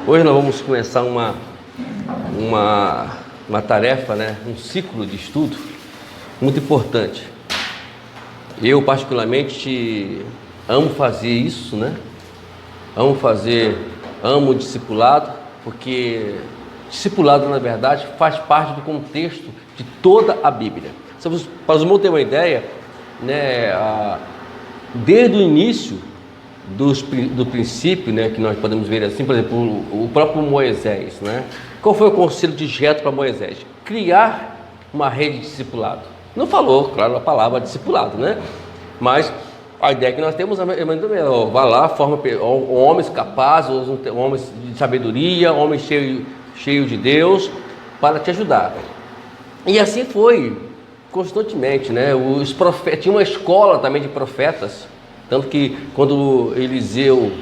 Hoje nós vamos começar uma tarefa, né? Um ciclo de estudo muito importante. Eu particularmente amo fazer isso, né? Amo o discipulado, porque discipulado, na verdade, faz parte do contexto de toda a Bíblia. Para os irmãos terem uma ideia, né, desde o início do princípio, né, que nós podemos ver assim, por exemplo, o próprio Moisés, né? Qual foi o conselho de Jetro para Moisés? Criar uma rede de discipulado. Não falou, claro, a palavra discipulado, né? Mas a ideia que nós temos é vá lá, forma homens capazes, homens de sabedoria, homens cheios de Deus, para te ajudar. E assim foi, constantemente, né? Os profetas, tinha uma escola também de profetas, tanto que quando Eliseu,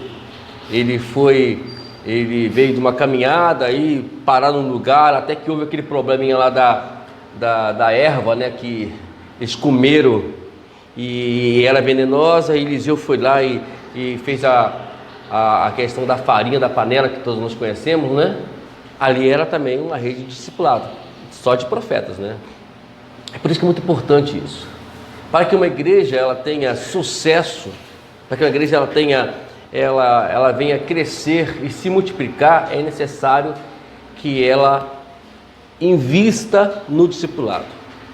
ele veio de uma caminhada aí, parar num lugar, até que houve aquele probleminha lá da erva, né? Que eles comeram e era venenosa, e Eliseu foi lá e fez a questão da farinha, da panela, que todos nós conhecemos, né? Ali era também uma rede de discipulado, só de profetas, né? É por isso que é muito importante isso. Para que uma igreja ela tenha sucesso, para que uma igreja ela venha crescer e se multiplicar, é necessário que ela invista no discipulado.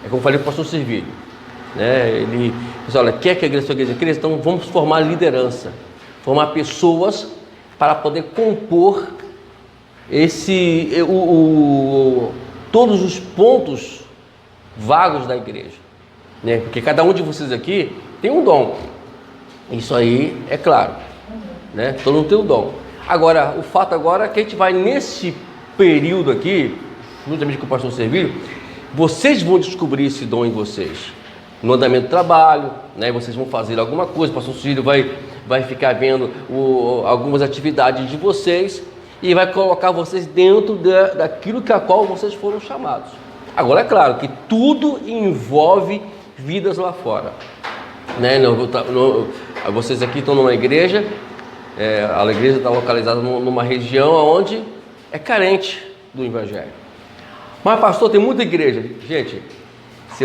É como eu falei para o pastor Servílio, né? Ele disse: olha, quer que a sua igreja cresça? Então vamos formar liderança, formar pessoas para poder compor todos os pontos vagos da igreja, né? Porque cada um de vocês aqui tem um dom, isso aí é claro, né? Todo mundo tem um dom. Agora, o fato agora é que a gente vai nesse período aqui, juntamente com o pastor Servílio, vocês vão descobrir esse dom em vocês, no andamento do trabalho, né? Vocês vão fazer alguma coisa, o pastor Servílio vai ficar vendo algumas atividades de vocês e vai colocar vocês dentro daquilo que a qual vocês foram chamados. Agora é claro que tudo envolve vidas lá fora, né? Vocês aqui estão numa igreja, a igreja está localizada numa região onde é carente do evangelho. Mas pastor, tem muita igreja. Gente, se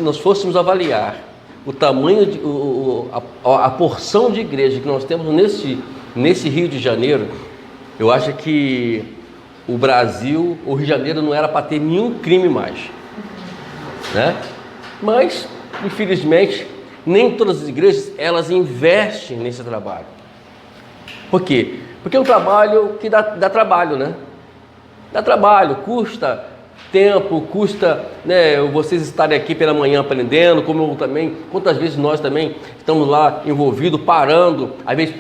nós fôssemos avaliar o tamanho, a porção de igreja que nós temos nesse Rio de Janeiro, eu acho que o Brasil, o Rio de Janeiro não era para ter nenhum crime mais, né? Mas, infelizmente, nem todas as igrejas, elas investem nesse trabalho. Por quê? Porque é um trabalho que dá trabalho, né? Dá trabalho, custa tempo, custa, né, vocês estarem aqui pela manhã aprendendo, como eu também, quantas vezes nós também estamos lá envolvidos, parando, às vezes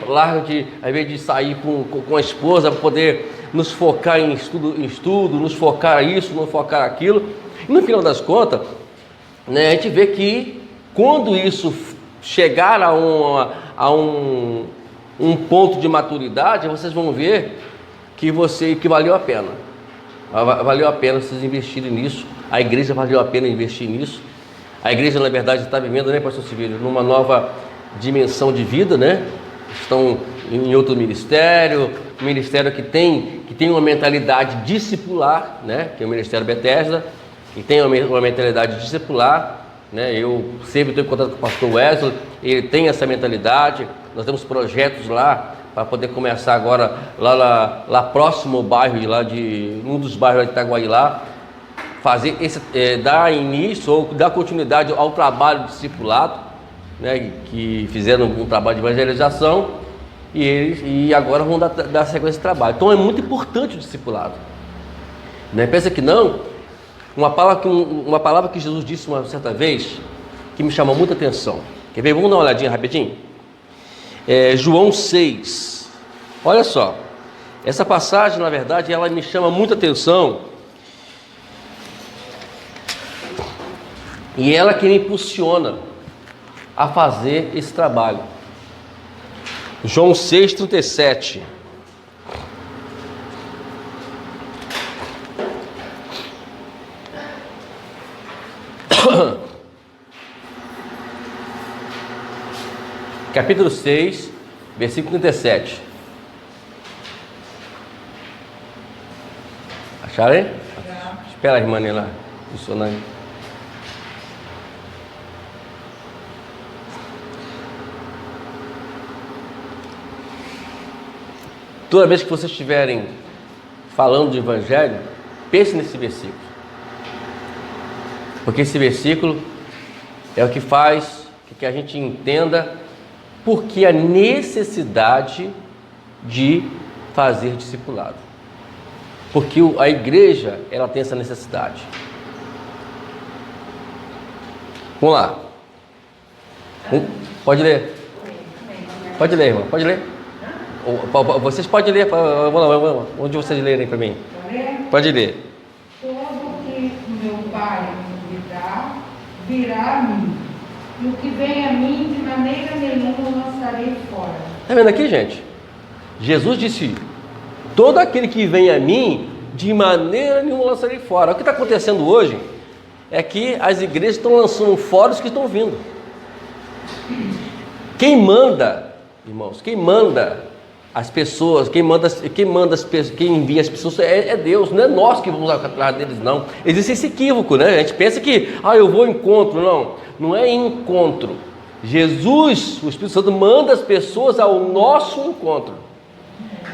de sair com a esposa para poder nos focar em estudo, nos focar isso, nos focar aquilo, e no final das contas, né, a gente vê que quando isso chegar a um ponto de maturidade, vocês vão ver que valeu a pena. Valeu a pena vocês investirem nisso. A igreja valeu a pena investir nisso. A igreja, na verdade, está vivendo, né, pastor Servílio, numa nova dimensão de vida, né? Estão em outro ministério, um ministério que tem uma mentalidade discipular, né? Que é o Ministério Bethesda, que tem uma mentalidade discipular, né? Eu sempre estou em contato com o pastor Wesley, ele tem essa mentalidade. Nós temos projetos lá para poder começar agora lá próximo ao bairro, um dos bairros de Itaguaí lá, fazer dar início ou dar continuidade ao trabalho discipulado, né, que fizeram um trabalho de evangelização e agora vão dar sequência a esse trabalho. Então é muito importante o discipulado, né? Pensa que não, uma palavra que Jesus disse uma certa vez que me chamou muita atenção. Quer ver? Vamos dar uma olhadinha rapidinho? João 6, olha só, essa passagem, na verdade, ela me chama muita atenção, e ela que me impulsiona a fazer esse trabalho. João 6,37. Capítulo 6, versículo 37. Acharam aí? Espera a irmã lá funcionando. Toda vez que vocês estiverem falando do Evangelho, pense nesse versículo. Porque esse versículo é o que faz que a gente entenda por que a necessidade de fazer discipulado. Porque a igreja, ela tem essa necessidade. Vamos lá. Pode ler. Pode ler, irmão. Pode ler. Vocês podem ler. Vamos lá. Onde vocês lerem para mim? Pode ler. Todo que meu Pai me dá, virá a mim. E o que vem a mim, de maneira nenhuma lançarei fora. Está vendo aqui, gente? Jesus disse: todo aquele que vem a mim, de maneira nenhuma lançarei fora. O que está acontecendo hoje é que as igrejas estão lançando fora os que estão vindo. Quem manda, irmãos, quem manda as pessoas, quem envia as pessoas é Deus, não é nós que vamos atrás deles, não. Existe esse equívoco, né? A gente pensa que, eu vou ao encontro. Não é encontro. Jesus, o Espírito Santo, manda as pessoas ao nosso encontro.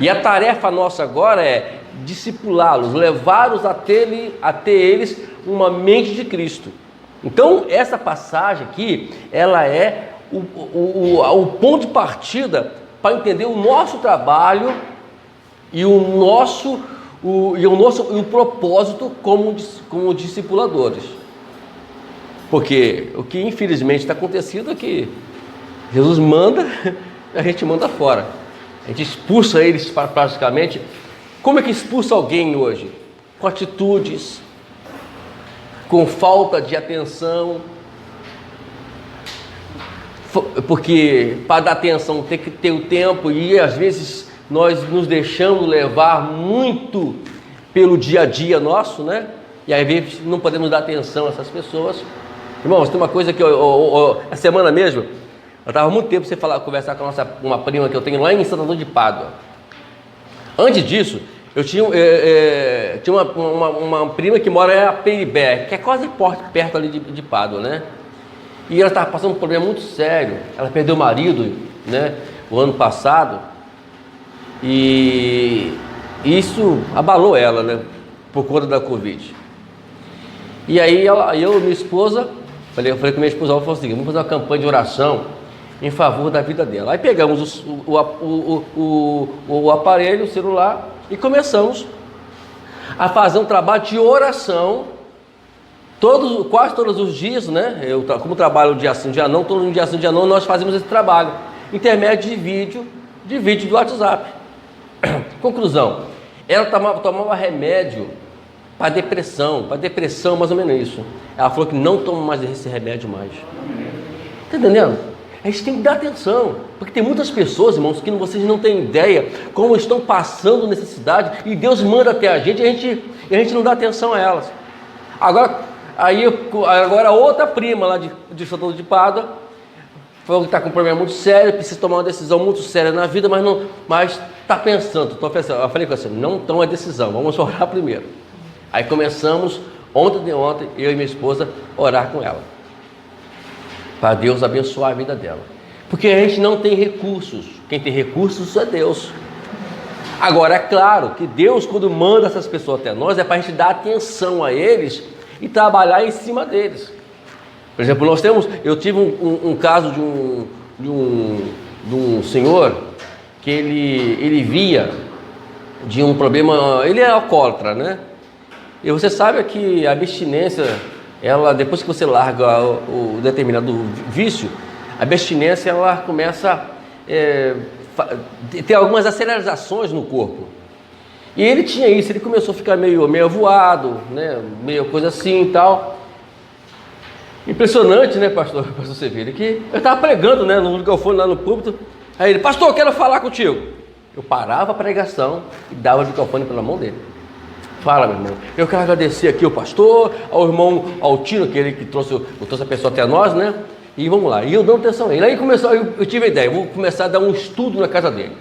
E a tarefa nossa agora é discipulá-los, levá-los a ter eles uma mente de Cristo. Então, essa passagem aqui, ela é o ponto de partida para entender o nosso trabalho e o propósito como discipuladores. Porque o que infelizmente está acontecendo é que Jesus manda, a gente manda fora. A gente expulsa eles praticamente. Como é que expulsa alguém hoje? Com atitudes, com falta de atenção. Porque para dar atenção tem que ter o tempo, e às vezes nós nos deixamos levar muito pelo dia a dia nosso, né? E às vezes não podemos dar atenção a essas pessoas. Irmãos, tem uma coisa que essa semana mesmo, eu estava há muito tempo sem conversar com uma prima que eu tenho lá em Santo Antônio de Pádua. Antes disso, eu tinha uma prima que mora em Peribé, que é quase perto ali de Pádua, né? E ela estava passando um problema muito sério. Ela perdeu o marido, né, o ano passado, e isso abalou ela, né, por conta da Covid. E aí eu e minha esposa, eu falei com minha esposa, ela falou assim: vamos fazer uma campanha de oração em favor da vida dela. Aí pegamos o aparelho, o celular, e começamos a fazer um trabalho de oração. Quase todos os dias, né? Como trabalho dia sim, dia não, todo dia sim, dia não, nós fazemos esse trabalho, intermédio de vídeo do WhatsApp. Conclusão: ela tomava remédio para depressão, mais ou menos isso. Ela falou que não toma mais esse remédio mais. Está entendendo? A gente tem que dar atenção, porque tem muitas pessoas, irmãos, que vocês não têm ideia como estão passando necessidade, e Deus manda até a gente, e a gente não dá atenção a elas. Agora outra prima lá de Santo Antônio de Pádua falou que está com um problema muito sério, precisa tomar uma decisão muito séria na vida, mas está pensando. Eu falei com você: não toma a decisão, vamos orar primeiro. Aí começamos ontem, eu e minha esposa, orar com ela, para Deus abençoar a vida dela, porque a gente não tem recursos. Quem tem recursos é Deus. Agora, é claro que Deus, quando manda essas pessoas até nós, é para a gente dar atenção a eles e trabalhar em cima deles. Por exemplo, eu tive um caso de um senhor que ele via de um problema. Ele é alcoólatra, né? E você sabe que a abstinência, depois que você larga o determinado vício, a abstinência ela começa a ter algumas acelerações no corpo. E ele tinha isso, ele começou a ficar meio avoado, né? Meio coisa assim e tal. Impressionante, né, pastor Sevilha? Que eu estava pregando, né, no microfone lá no púlpito. Aí ele: pastor, eu quero falar contigo. Eu parava a pregação e dava o microfone pela mão dele. Fala, meu irmão. Eu quero agradecer aqui ao pastor, ao irmão Altino, que ele que trouxe a pessoa até nós, né? E vamos lá. E eu dando atenção a ele. Aí eu tive a ideia, eu vou começar a dar um estudo na casa dele.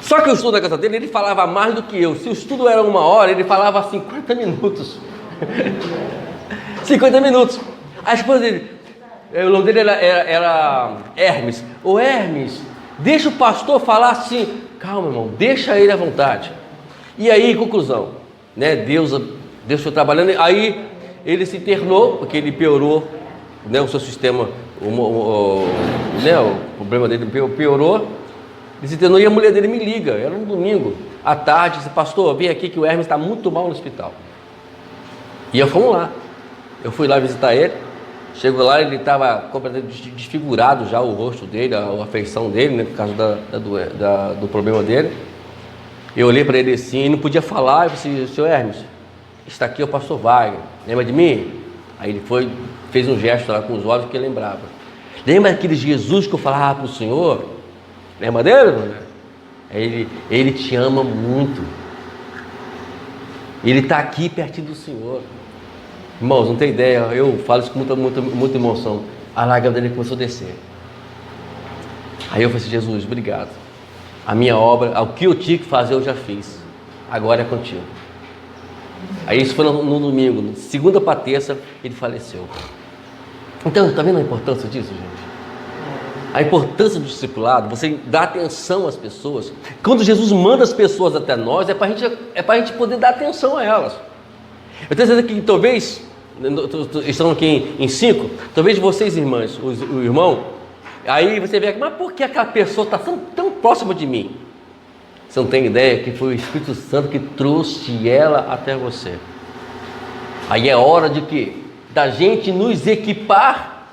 Só que o estudo da casa dele, ele falava mais do que eu. Se o estudo era 1 hora, ele falava 50 minutos. 50 minutos. A esposa dele, o nome dele era Hermes. Ô Hermes, deixa o pastor falar assim. Calma, irmão, deixa ele à vontade. E aí, conclusão, né? Deus foi trabalhando. Aí ele se internou, porque ele piorou, né? O seu sistema, né? O problema dele piorou. Ele se internou e a mulher dele me liga. Era um domingo à tarde. Disse: pastor, vem aqui que o Hermes está muito mal no hospital. E eu fomos lá. Eu fui lá visitar ele. Chego lá, ele estava completamente desfigurado já, o rosto dele, a feição dele, né, por causa do problema dele. Eu olhei para ele assim, e não podia falar. Eu disse: senhor Hermes, está aqui o pastor Wagner, lembra de mim? Aí ele fez um gesto lá com os olhos que ele lembrava. Lembra daquele Jesus que eu falava para o senhor? Lembra dele? Ele te ama muito. Ele está aqui pertinho do senhor. Irmãos, não tem ideia, eu falo isso com muita emoção. A lágrima dele começou a descer. Aí eu falei assim: Jesus, obrigado. A minha obra, o que eu tinha que fazer eu já fiz. Agora é contigo. Aí isso foi no domingo, segunda para terça, ele faleceu. Então, está vendo a importância disso, gente? A importância do discipulado, você dá atenção às pessoas. Quando Jesus manda as pessoas até nós, é para a gente poder dar atenção a elas. Eu tenho certeza que talvez, estão aqui em 5, talvez vocês irmãs, o irmão, aí você vê, mas por que aquela pessoa está tão próxima de mim? Você não tem ideia que foi o Espírito Santo que trouxe ela até você. Aí é hora de quê? Da gente nos equipar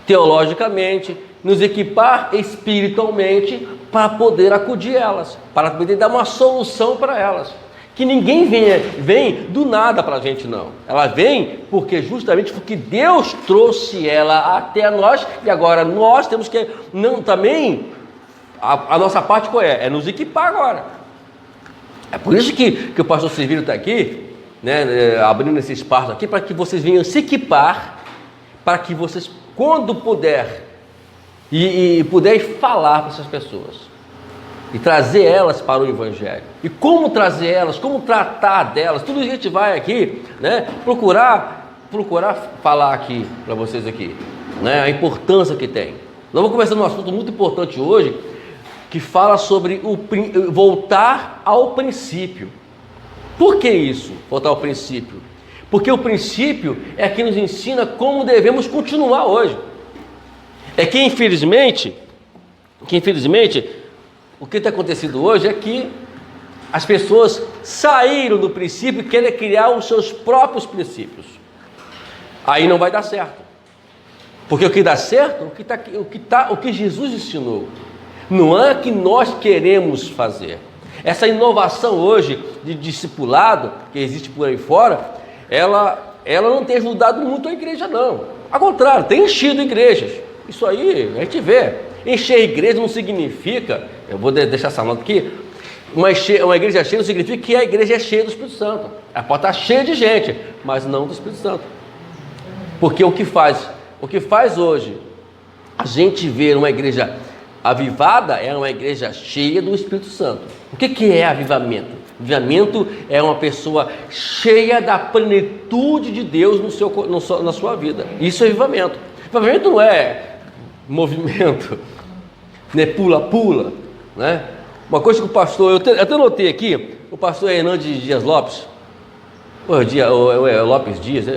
teologicamente, nos equipar espiritualmente para poder acudir elas, para poder dar uma solução para elas. Que ninguém vem do nada para a gente, não. Ela vem justamente porque Deus trouxe ela até nós, e agora nós temos que também, a nossa parte qual é? É nos equipar agora. É por isso que o pastor Servílio está aqui, né, abrindo esse espaço aqui, para que vocês venham se equipar, para que vocês, quando puder, e puder falar para essas pessoas, e trazer elas para o Evangelho. E como trazer elas, como tratar delas, tudo isso a gente vai aqui, né, procurar falar aqui para vocês aqui, né, a importância que tem. Nós vamos começar num assunto muito importante hoje, que fala sobre voltar ao princípio. Por que isso, voltar ao princípio? Porque o princípio é que nos ensina como devemos continuar hoje. É que infelizmente, o que tem acontecido hoje é que as pessoas saíram do princípio e querem criar os seus próprios princípios. Aí não vai dar certo. Porque o que dá certo, o que Jesus ensinou. Não é o que nós queremos fazer. Essa inovação hoje de discipulado que existe por aí fora, ela não tem ajudado muito a igreja, não. Ao contrário, tem enchido igrejas. Isso aí a gente vê. Encher a igreja não significa, eu vou deixar essa nota aqui, uma igreja cheia não significa que a igreja é cheia do Espírito Santo. Ela pode estar cheia de gente, mas não do Espírito Santo. Porque o que faz hoje a gente ver uma igreja avivada é uma igreja cheia do Espírito Santo. O que é avivamento? Avivamento é uma pessoa cheia da plenitude de Deus na sua vida. Isso é avivamento. Avivamento não é movimento, né? Pula, né? Uma coisa que o pastor, eu até notei aqui, o pastor Hernandes Dias Lopes, Lopes Dias,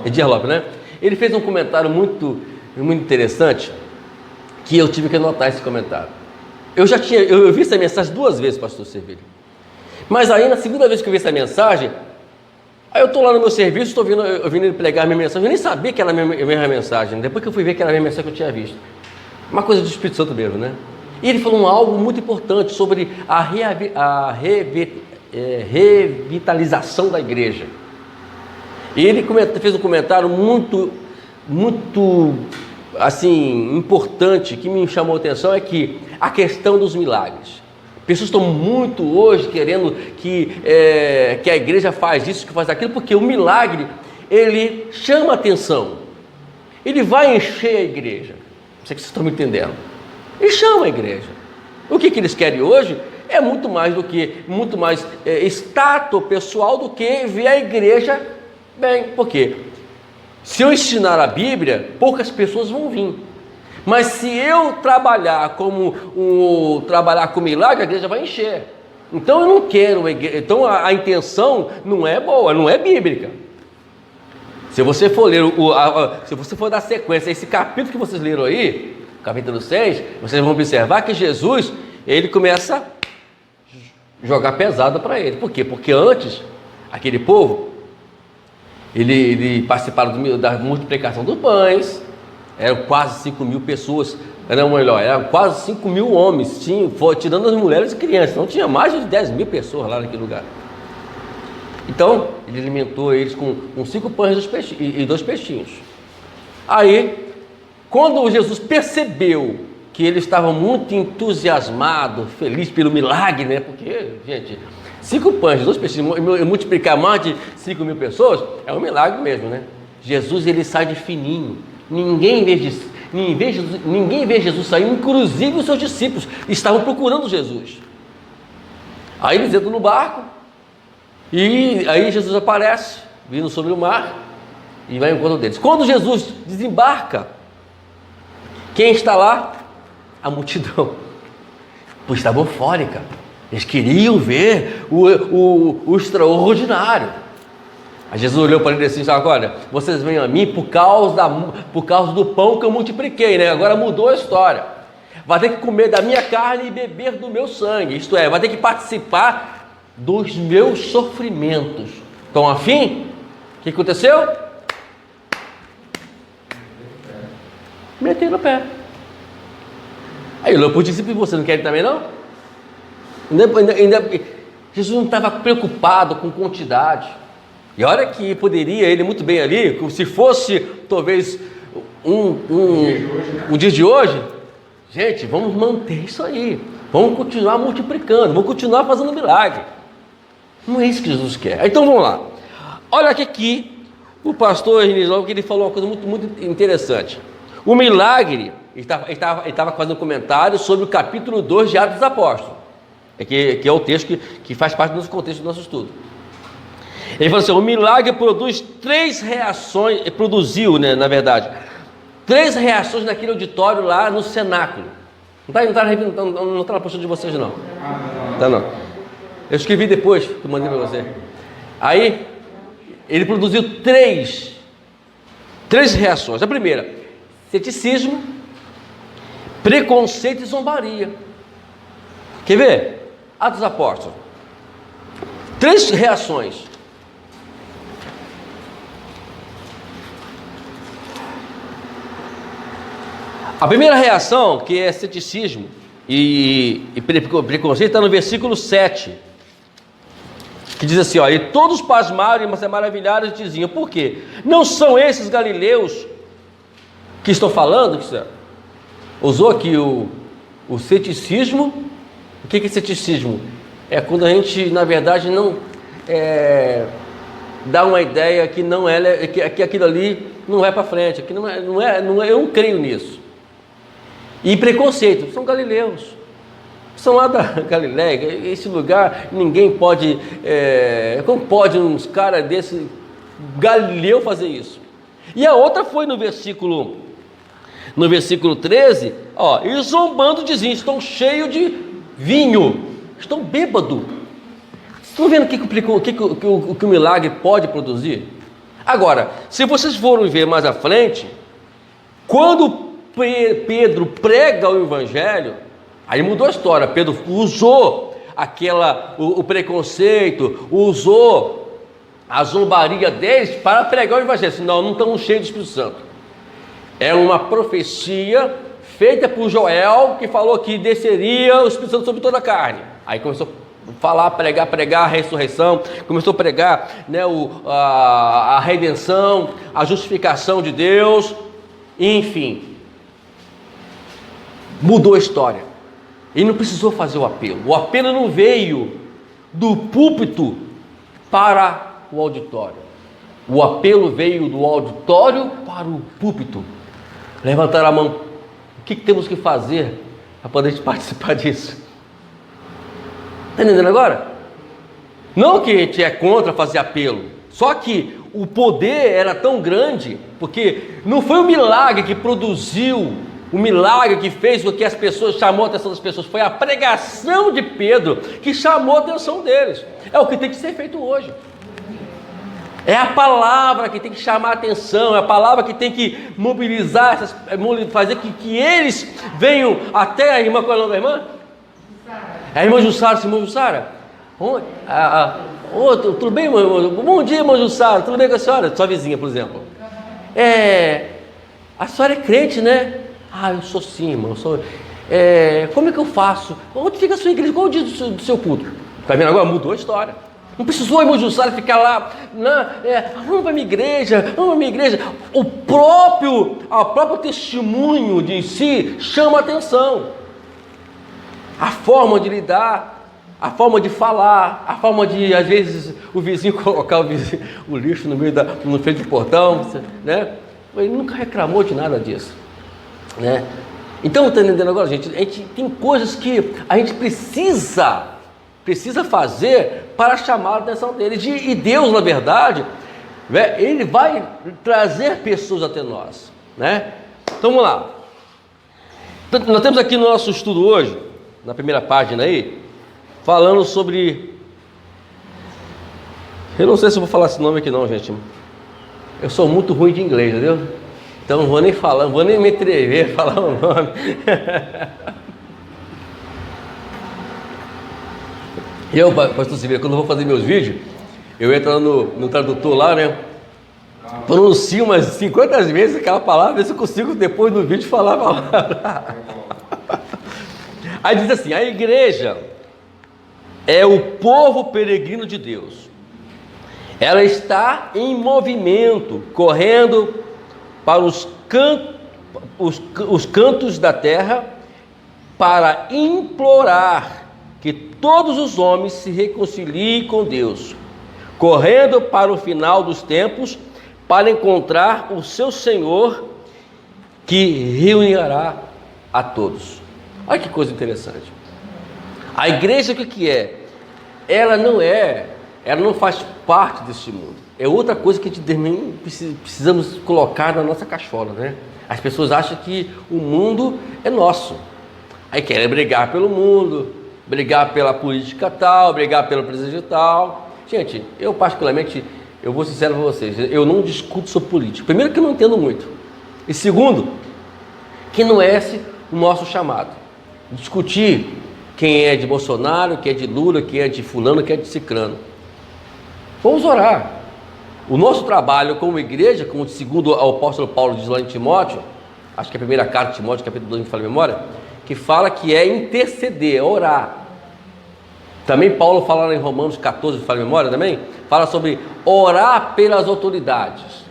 é Dias Lopes, né? Ele fez um comentário muito interessante, que eu tive que anotar esse comentário. Eu vi essa mensagem 2 vezes, pastor Servílio, mas aí na segunda vez que eu vi essa mensagem, aí eu estou lá no meu serviço, estou ouvindo ele pregar a minha mensagem, eu nem sabia que era a mesma mensagem, depois que eu fui ver que era a mesma mensagem que eu tinha visto, uma coisa do Espírito Santo mesmo, né? E ele falou algo muito importante sobre a revitalização da igreja. E ele fez um comentário muito assim, importante, que me chamou a atenção, é que a questão dos milagres. Pessoas estão muito hoje querendo que a igreja faz isso, que faz aquilo, porque o milagre, ele chama a atenção. Ele vai encher a igreja. Não sei se vocês estão me entendendo. Ele chama a igreja. O que eles querem hoje é muito mais status pessoal do que ver a igreja bem. Por quê? Se eu ensinar a Bíblia, poucas pessoas vão vir. Mas se eu trabalhar trabalhar com milagre, a igreja vai encher. Então eu não quero, então a intenção não é boa, não é bíblica. Se você for ler, se você for dar sequência a esse capítulo que vocês leram aí, capítulo 6, vocês vão observar que Jesus, ele começa a jogar pesado para ele. Por quê? Porque antes, aquele povo, ele participava da multiplicação dos pães, eram quase 5.000 pessoas, eram quase 5.000 homens, tirando as mulheres e crianças, então tinha mais de 10.000 pessoas lá naquele lugar. Então, ele alimentou eles com 5 pães e 2 peixinhos. Aí, quando Jesus percebeu que eles estavam muito entusiasmados, felizes pelo milagre, né? Porque, gente, 5 pães e 2 peixinhos, multiplicar mais de 5.000 pessoas, é um milagre mesmo, né? Jesus, ele sai de fininho. Ninguém vê Jesus sair, inclusive os seus discípulos estavam procurando Jesus. Aí eles entram no barco, e aí Jesus aparece, vindo sobre o mar, e vai ao encontro deles. Quando Jesus desembarca, quem está lá? A multidão. Pois estava eufórica. Eles queriam ver o extraordinário. Aí Jesus olhou para ele e disse: olha, vocês vêm a mim por causa do pão que eu multipliquei, né? Agora mudou a história. Vai ter que comer da minha carne e beber do meu sangue. Isto é, vai ter que participar dos meus sofrimentos. Estão afim? O que aconteceu? Meteram o pé. Aí olhou para os discípulos: você não quer também não? Jesus não estava preocupado com quantidade. E olha que poderia ele muito bem ali, se fosse talvez um dia de hoje, gente, vamos manter isso aí, vamos continuar multiplicando, vamos continuar fazendo milagre. Não é isso que Jesus quer. Então vamos lá. Olha aqui o pastor Renislau, que ele falou uma coisa muito, muito interessante. O milagre, ele estava fazendo um comentário sobre o capítulo 2 de Atos dos Apóstolos, que é o texto que faz parte do nosso contexto do nosso estudo. Ele falou assim: o milagre produz 3 reações, produziu, né, na verdade, 3 reações naquele auditório lá no cenáculo. Não está na postura de vocês não. Tá não. Eu escrevi depois, que eu mandei para você. Aí, ele produziu 3 reações. A primeira, ceticismo, preconceito e zombaria. Quer ver? Atos dos Apóstolos. 3 reações. A primeira reação, que é ceticismo e preconceito, está no versículo 7, que diz assim, ó: e todos pasmaram e se maravilharam e diziam: por quê? Não são esses galileus que estão falando? Usou aqui o ceticismo. O que é ceticismo? É quando a gente, na verdade, não dá uma ideia que não é, que aquilo ali não vai para frente, que não é, eu não creio nisso. E preconceito, são galileus, são lá da Galileia, esse lugar ninguém pode, como pode uns caras desse galileu fazer isso? E a outra foi no versículo 13, ó: e zombando diziam: estão cheios de vinho, estão bêbados. Estão vendo o que o milagre pode produzir? Agora, se vocês forem ver mais à frente, quando Pedro prega o evangelho, aí mudou a história. Pedro usou o preconceito, usou a zombaria deles para pregar o evangelho. Senão não estamos cheios do Espírito Santo. É uma profecia feita por Joel, que falou que desceria o Espírito Santo sobre toda a carne. Aí começou a falar, pregar a ressurreição, começou a pregar, né, a redenção, a justificação de Deus, enfim. Mudou a história. Ele não precisou fazer o apelo. O apelo não veio do púlpito para o auditório. O apelo veio do auditório para o púlpito. Levantar a mão. O que temos que fazer para poder participar disso? Está entendendo agora? Não que a gente é contra fazer apelo, só que o poder era tão grande, porque não foi o milagre que produziu, o milagre que fez com que as pessoas, chamou a atenção das pessoas, foi a pregação de Pedro que chamou a atenção deles. É o que tem que ser feito hoje. É a palavra que tem que chamar a atenção, é a palavra que tem que mobilizar, fazer que eles venham até a irmã. Qual é o nome da irmã? É a irmã Jussara. Irmã Jussara? Tudo bem, irmã? Bom dia, irmã Jussara. Tudo bem com a senhora? Sua vizinha, por exemplo. A senhora é crente, né? Eu sou sim, irmão. Como é que eu faço? Onde fica a sua igreja? Qual é o dia do seu culto? Está vendo agora? Mudou a história. Não precisou, irmão Jussara, ficar lá, vamos para a minha igreja, O próprio testemunho de si chama a atenção. A forma de lidar, a forma de falar, a forma de, às vezes, o vizinho colocar o lixo no frente do portão, né? Ele nunca reclamou de nada disso, né? Então, está entendendo agora, gente? A gente tem coisas que a gente precisa fazer para chamar a atenção deles. E Deus, na verdade, Ele vai trazer pessoas até nós, né? Então vamos lá. Nós temos aqui no nosso estudo hoje, na primeira página aí, falando sobre... Eu não sei se eu vou falar esse nome aqui não, gente. Eu sou muito ruim de inglês, entendeu? Então não vou nem falar, não vou nem me atrever a falar o nome. Eu, pastor Silveira, quando eu vou fazer meus vídeos, eu entro no tradutor lá, né? Pronuncio umas 50 vezes aquela palavra, ver se eu consigo depois do vídeo falar a palavra. Aí diz assim: a igreja é o povo peregrino de Deus. Ela está em movimento, correndo para os cantos da terra para implorar que todos os homens se reconciliem com Deus, correndo para o final dos tempos para encontrar o seu Senhor que reunirá a todos. Olha que coisa interessante. A igreja, o que é? Ela não faz parte deste mundo. É outra coisa que a gente também precisamos colocar na nossa cachola, né? As pessoas acham que o mundo é nosso. Aí querem brigar pelo mundo, brigar pela política tal, brigar pelo presidente tal. Gente, eu particularmente, eu vou sincero para vocês, eu não discuto sobre política. Primeiro que eu não entendo muito. E segundo, que não é esse o nosso chamado. Discutir quem é de Bolsonaro, quem é de Lula, quem é de fulano, quem é de cicrano. Vamos orar. O nosso trabalho como igreja, como segundo o apóstolo Paulo diz lá em Timóteo, acho que é a primeira carta de Timóteo, capítulo 2, me fala a memória, que fala que é interceder, é orar. Também Paulo fala lá em Romanos 14, me fala a memória também, fala sobre orar pelas autoridades.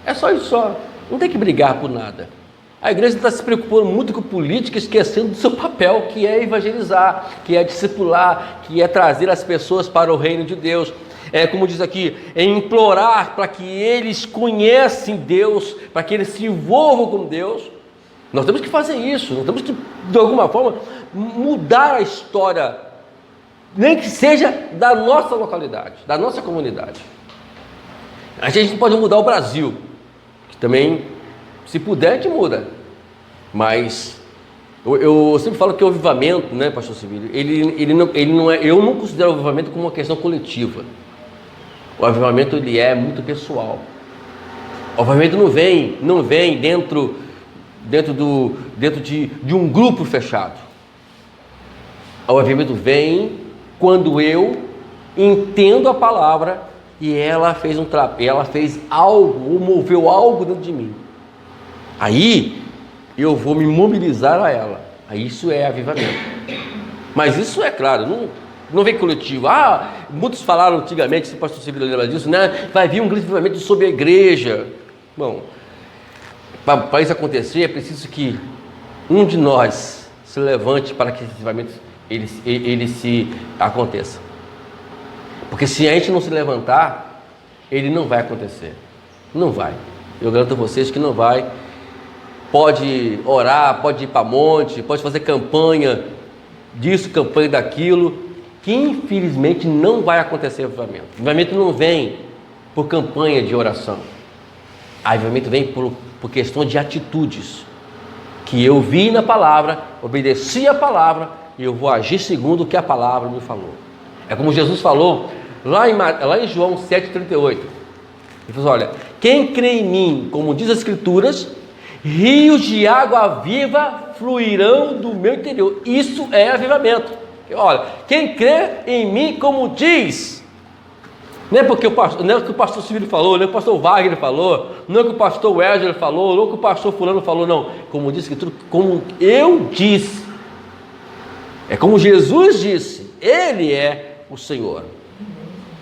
É só isso só, não tem que brigar por nada. A igreja está se preocupando muito com política, esquecendo do seu papel, que é evangelizar, que é discipular, que é trazer as pessoas para o reino de Deus. É como diz aqui, é implorar para que eles conheçam Deus, para que eles se envolvam com Deus. Nós temos que fazer isso, nós temos que, de alguma forma, mudar a história, nem que seja da nossa localidade, da nossa comunidade. A gente pode mudar o Brasil, que também, se puder, a gente muda. Mas eu sempre falo que o avivamento, né, pastor Silvio, ele não é, eu não considero o avivamento como uma questão coletiva. O avivamento ele é muito pessoal. O avivamento não vem dentro de um grupo fechado. O avivamento vem quando eu entendo a palavra e ela fez algo, ou moveu algo dentro de mim. Aí eu vou me mobilizar a ela. Aí isso é avivamento. Mas isso é claro, não vem coletivo. Muitos falaram antigamente, se o pastor Silvio lembra disso, né? Vai vir um grande avivamento sobre a igreja. Bom, para isso acontecer é preciso que um de nós se levante para que esse avivamento ele se aconteça. Porque se a gente não se levantar, ele não vai acontecer. Não vai. Eu garanto a vocês que não vai. Pode orar, pode ir para monte, pode fazer campanha disso, campanha daquilo, que infelizmente não vai acontecer avivamento. Avivamento não vem por campanha de oração. Avivamento vem por questão de atitudes. Que eu vi na palavra, obedeci a palavra e eu vou agir segundo o que a palavra me falou. É como Jesus falou lá em João 7,38. Ele falou: olha, quem crê em mim, como diz as Escrituras, rios de água viva fluirão do meu interior. Isso é avivamento. Olha, quem crê em mim, como diz, não é porque não é o que o pastor Silvio falou, não é o que o pastor Wagner falou, não é o que o pastor Wesley falou, não é o que o pastor fulano falou, não. Como diz a Escritura, como eu disse. É como Jesus disse, Ele é o Senhor.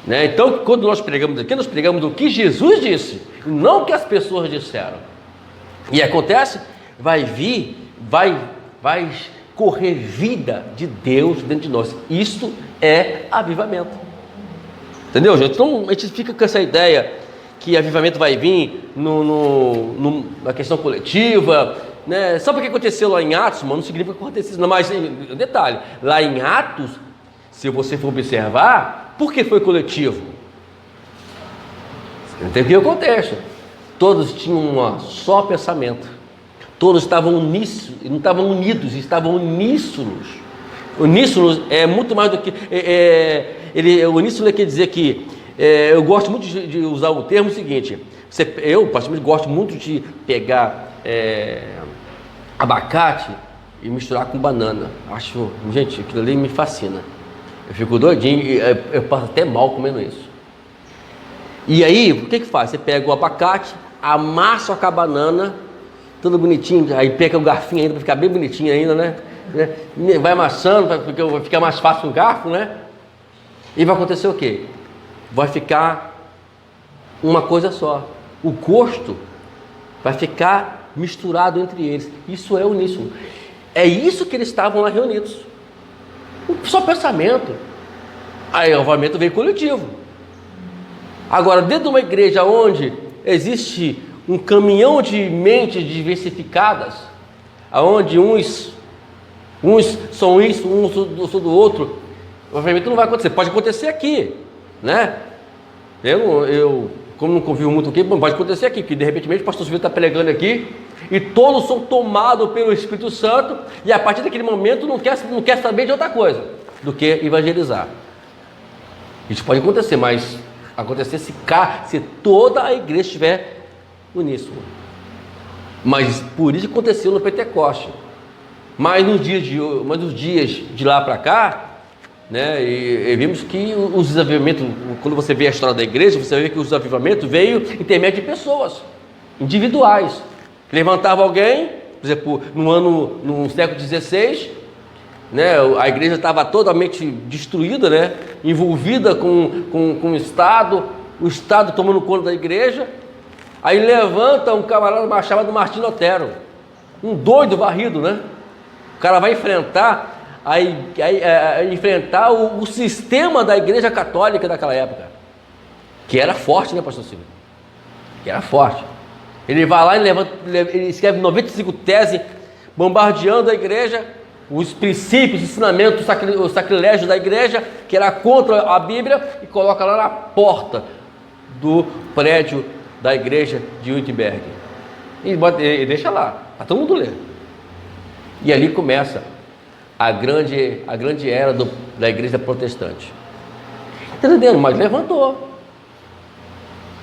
Né? Então, quando nós pregamos aqui, nós pregamos o que Jesus disse, não o que as pessoas disseram. E acontece, vai correr vida de Deus dentro de nós. Isso é avivamento. Entendeu, gente? Então a gente fica com essa ideia que avivamento vai vir na questão coletiva, né? Sabe o que aconteceu lá em Atos? Mas não significa que aconteceu. Não, mas detalhe, lá em Atos, se você for observar, por que foi coletivo? Você entendeu o contexto? Todos tinham um só pensamento. Todos estavam unidos, não estavam unidos, estavam uníssonos. Uníssonos é muito mais do que... uníssono quer dizer que... eu gosto muito de usar o termo seguinte. Eu, particularmente, gosto muito de pegar abacate e misturar com banana. Acho, gente, aquilo ali me fascina. Eu fico doidinho e eu passo até mal comendo isso. E aí, o que faz? Você pega o abacate, amassa com a banana, tudo bonitinho, aí pega o garfinho ainda para ficar bem bonitinho ainda, né? Vai amassando, porque vai ficar mais fácil o garfo, né? E vai acontecer o quê? Vai ficar uma coisa só. O gosto vai ficar misturado entre eles. Isso é uníssono. É isso que eles estavam lá reunidos. Só pensamento. Aí o avivamento veio coletivo. Agora, dentro de uma igreja onde existe um caminhão de mentes diversificadas, aonde uns são isso, uns são do outro, o avivamento não vai acontecer. Pode acontecer aqui, né? Eu como não convivo muito aqui, pode acontecer aqui, que de repente o pastor Silvio está pregando aqui e todos são tomados pelo Espírito Santo e a partir daquele momento não quer saber de outra coisa do que evangelizar. Isso pode acontecer, mas acontecer se toda a igreja estiver uníssono. Mas por isso aconteceu no Pentecoste. Mas nos dias de lá para cá, né, e vimos que os desavivamentos, quando você vê a história da igreja, você vê que os desavivamentos veio intermédio de pessoas individuais. Levantavam alguém, por exemplo, no século XVI, né, a igreja estava totalmente destruída, né, envolvida com o Estado tomando conta da igreja. Aí levanta um camarada chamado Martinho Lutero, um doido varrido, né? O cara vai enfrentar o sistema da igreja católica daquela época, que era forte, né, pastor Silvio? Que era forte. Ele vai lá ele escreve 95 teses, bombardeando a igreja, os princípios, os ensinamentos, o sacrilégio da igreja, que era contra a Bíblia, e coloca lá na porta do prédio da igreja de Wittenberg. E deixa lá, para todo mundo ler. E ali começa a grande era da igreja protestante. Está entendendo? Mas levantou.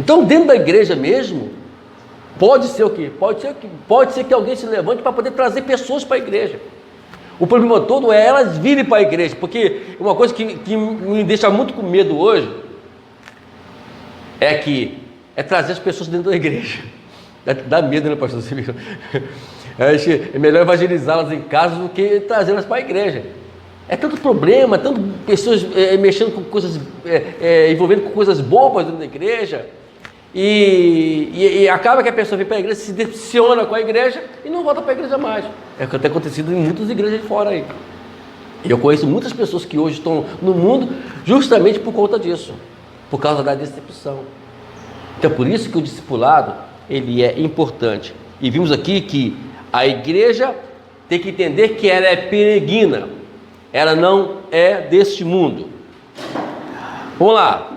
Então, dentro da igreja mesmo, pode ser o quê? Pode ser que alguém se levante para poder trazer pessoas para a igreja. O problema todo é elas virem para a igreja, porque uma coisa que me deixa muito com medo hoje é trazer as pessoas dentro da igreja. Dá medo, né, pastor Silvio? É melhor evangelizá-las em casa do que trazê-las para a igreja. É tanto problema, tanto pessoas mexendo com coisas, envolvendo com coisas bobas dentro da igreja, e acaba que a pessoa vem para a igreja, se decepciona com a igreja e não volta para a igreja mais. É o que tem acontecido em muitas igrejas de fora aí. E eu conheço muitas pessoas que hoje estão no mundo justamente por conta disso, por causa da decepção. Então, por isso que o discipulado, ele é importante. E vimos aqui que a igreja tem que entender que ela é peregrina. ela não é deste mundo. Vamos lá.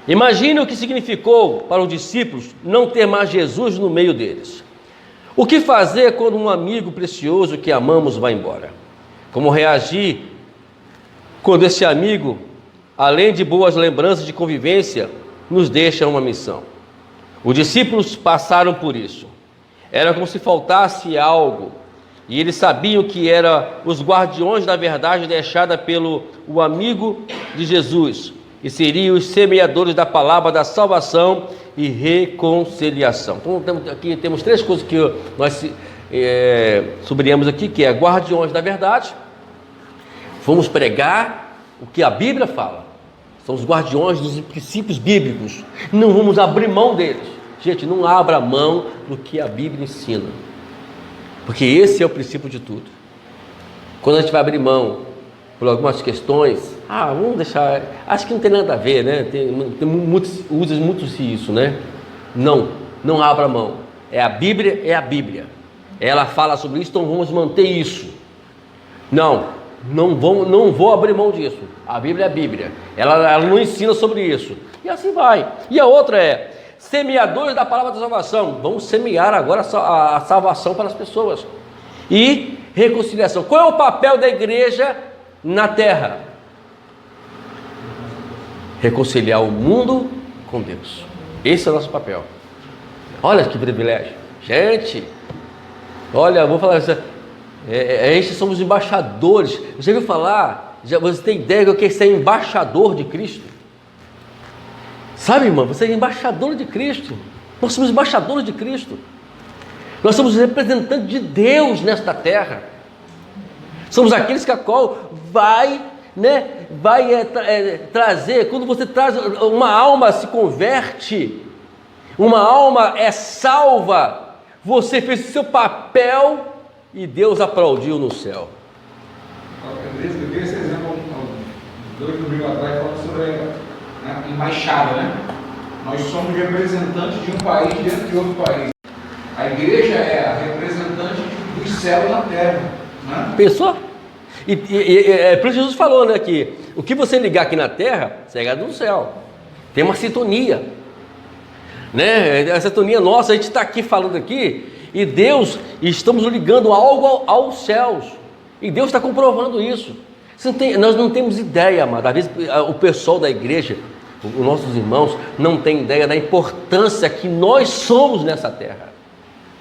Imagine o que significou para os discípulos não ter mais Jesus no meio deles. O que fazer quando um amigo precioso que amamos vai embora? Como reagir quando esse amigo, além de boas lembranças de convivência, nos deixa uma missão? Os discípulos passaram por isso. Era como se faltasse algo, e eles sabiam que eram os guardiões da verdade deixada pelo o amigo de Jesus, e seriam os semeadores da palavra da salvação e reconciliação. Então aqui temos três coisas que nós sublinhamos aqui, que é guardiões da verdade. Vamos pregar o que a Bíblia fala. São os guardiões dos princípios bíblicos. Não vamos abrir mão deles. Gente, não abra mão do que a Bíblia ensina, porque esse é o princípio de tudo. Quando a gente vai abrir mão por algumas questões, vamos deixar, acho que não tem nada a ver, né? Usa muito isso, né? Não abra mão. A Bíblia é a Bíblia. Ela fala sobre isso, então vamos manter isso. Não vou abrir mão disso. A Bíblia é a Bíblia. Ela não ensina sobre isso. E assim vai. E a outra é semeadores da palavra da salvação. Vamos semear agora a salvação para as pessoas. E reconciliação. Qual é o papel da igreja na terra? Reconciliar o mundo com Deus. Esse é o nosso papel. Olha que privilégio. Gente, olha, vou falar isso. A gente somos embaixadores. Você ouviu falar? Você tem ideia do que é ser embaixador de Cristo? Sabe, irmão, você é embaixador de Cristo. Nós somos embaixadores de Cristo. Nós somos representantes de Deus nesta terra. Somos aqueles que a qual vai trazer. Quando você traz uma alma, se converte, uma alma é salva, você fez o seu papel e Deus aplaudiu no céu. Eu dei esse exemplo 2 domingos atrás, falando sobre embaixada, né? Nós somos representantes de um país dentro de outro país. A igreja é a representante dos céus na terra, né? Pensou? E por isso Jesus falou, né, que o que você ligar aqui na terra, você liga no céu. Tem uma sintonia, né? A sintonia nossa, a gente está aqui falando aqui, e Deus, estamos ligando algo aos céus, e Deus está comprovando isso. Nós não temos ideia, amado. Às vezes o pessoal da igreja, os nossos irmãos, não tem ideia da importância que nós somos nessa terra.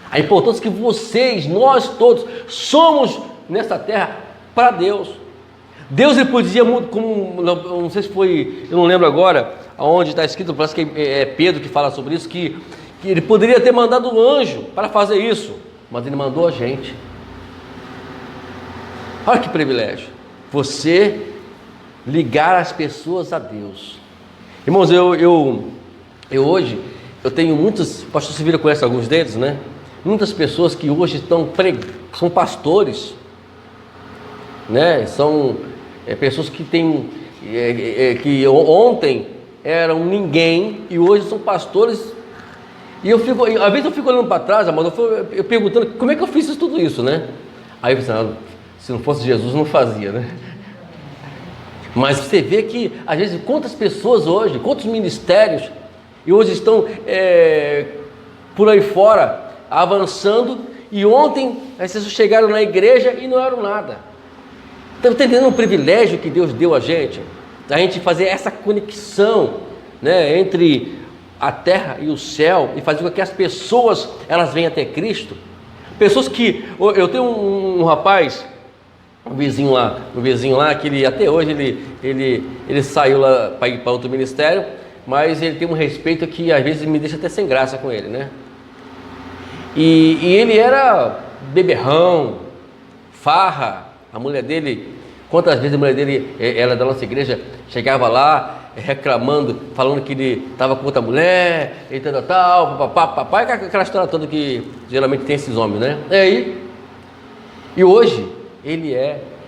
A importância que vocês, nós todos, somos nessa terra para Deus. Deus, ele podia, como, não sei se foi, eu não lembro agora, aonde está escrito, parece que é Pedro que fala sobre isso, que ele poderia ter mandado um anjo para fazer isso, mas ele mandou a gente. Olha que privilégio. Você ligar as pessoas a Deus. Irmãos, eu hoje, eu tenho muitos, o pastor Silveira conhece alguns deles, né? Muitas pessoas que hoje são pastores, né? São pessoas que que ontem eram ninguém e hoje são pastores. E às vezes eu fico olhando para trás, amado, eu perguntando, como é que eu fiz tudo isso, né? Aí eu pensei, se não fosse Jesus, não fazia, né? Mas você vê que, às vezes, quantas pessoas hoje, quantos ministérios, e hoje estão por aí fora, avançando, e ontem as pessoas chegaram na igreja e não eram nada. Então, está entendendo o privilégio que Deus deu a gente fazer essa conexão, né, entre a terra e o céu, e fazer com que as pessoas, elas venham até Cristo. Pessoas que, eu tenho um rapaz, um vizinho lá, que ele, até hoje ele saiu lá para ir para outro ministério, mas ele tem um respeito que às vezes me deixa até sem graça com ele, né? E ele era beberrão, farra. A mulher dele, quantas vezes a mulher dele, ela da nossa igreja, chegava lá reclamando, falando que ele estava com outra mulher, e tal, papai, aquela história toda que geralmente tem esses homens, né? E hoje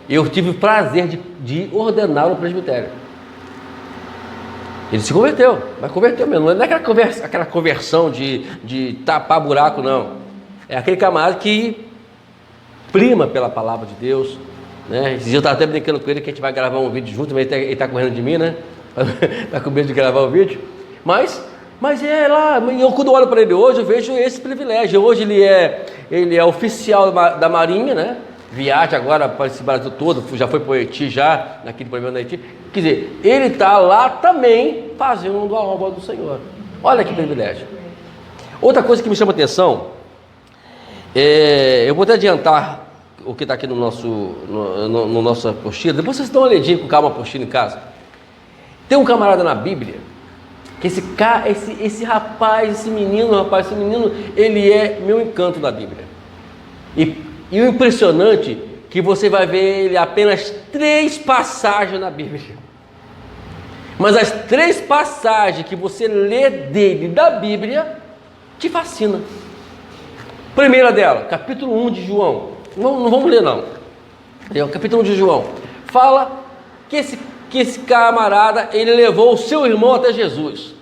eu tive o prazer de ordená-lo no presbitério. Ele se converteu, mas converteu mesmo. Não é aquela conversão de tapar buraco, não. É aquele camarada que prima pela palavra de Deus, né? Esse dia eu estava até brincando com ele que a gente vai gravar um vídeo junto, mas ele está correndo de mim, né? Está com medo de gravar o vídeo. Mas é lá, quando eu olho para ele hoje, eu vejo esse privilégio. Hoje ele é oficial da Marinha, né? Viaja agora para esse Brasil todo, já foi para o Haiti, já naquele problema do Haiti. Quer dizer, ele está lá também fazendo a obra do Senhor. Olha que privilégio. Outra coisa que me chama a atenção, eu vou até adiantar o que está aqui no nosso apostila. Depois vocês dão uma olhadinha com calma a apostila em casa. Tem um camarada na Bíblia, que esse rapaz, esse menino, ele é meu encanto da Bíblia. E o impressionante que você vai ver ele apenas 3 passagens na Bíblia. Mas as 3 passagens que você lê dele da Bíblia te fascina. Primeira dela, capítulo 1 de João. Não vamos ler não. É o capítulo 1 de João. Fala que esse camarada, ele levou o seu irmão até Jesus.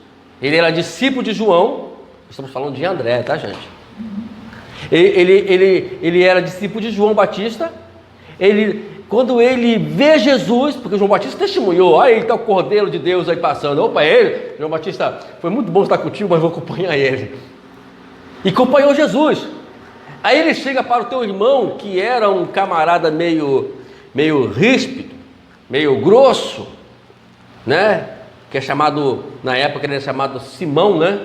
Ele era discípulo de João. Estamos falando de André, tá, gente? Ele era discípulo de João Batista. Quando ele vê Jesus, porque João Batista testemunhou, olha, ele está o Cordeiro de Deus aí passando. Opa, João Batista, foi muito bom estar contigo, mas vou acompanhar ele. E acompanhou Jesus. Aí ele chega para o teu irmão, que era um camarada meio ríspido, meio grosso, né? Que é chamado, na época ele era chamado Simão, né?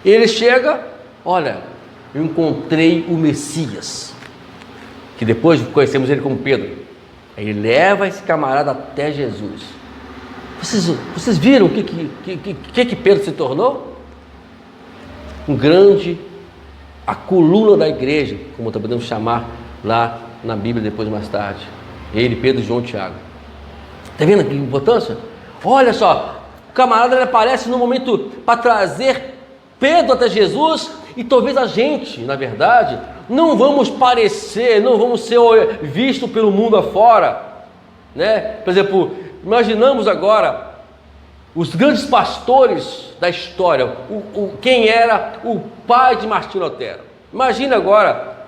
E ele chega, olha, eu encontrei o Messias, que depois conhecemos ele como Pedro. Aí ele leva esse camarada até Jesus. Vocês viram o que Pedro se tornou? Um grande, a coluna da igreja, como também podemos chamar lá na Bíblia depois mais tarde. Ele, Pedro, João e Tiago. Está vendo que importância? Olha só, o camarada ele aparece no momento para trazer Pedro até Jesus, e talvez a gente, na verdade, não vamos ser vistos pelo mundo afora, né? Por exemplo, imaginamos agora os grandes pastores da história, quem era o pai de Martinho Lutero. Imagina agora,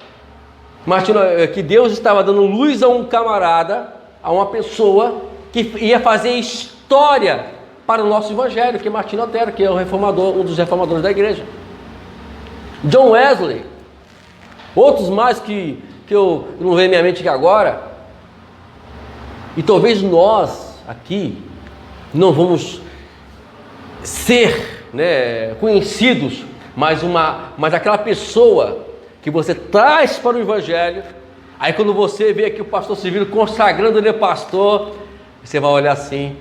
que Deus estava dando luz a um camarada, a uma pessoa que ia fazer história para o nosso evangelho, que é Martinho Lutero, que é um dos reformadores da igreja. John Wesley, outros mais que eu não vejo em minha mente aqui agora. E talvez nós aqui não vamos ser, né, conhecidos, mas aquela pessoa que você traz para o evangelho. Aí quando você vê aqui o pastor civil consagrando ele pastor, você vai olhar assim,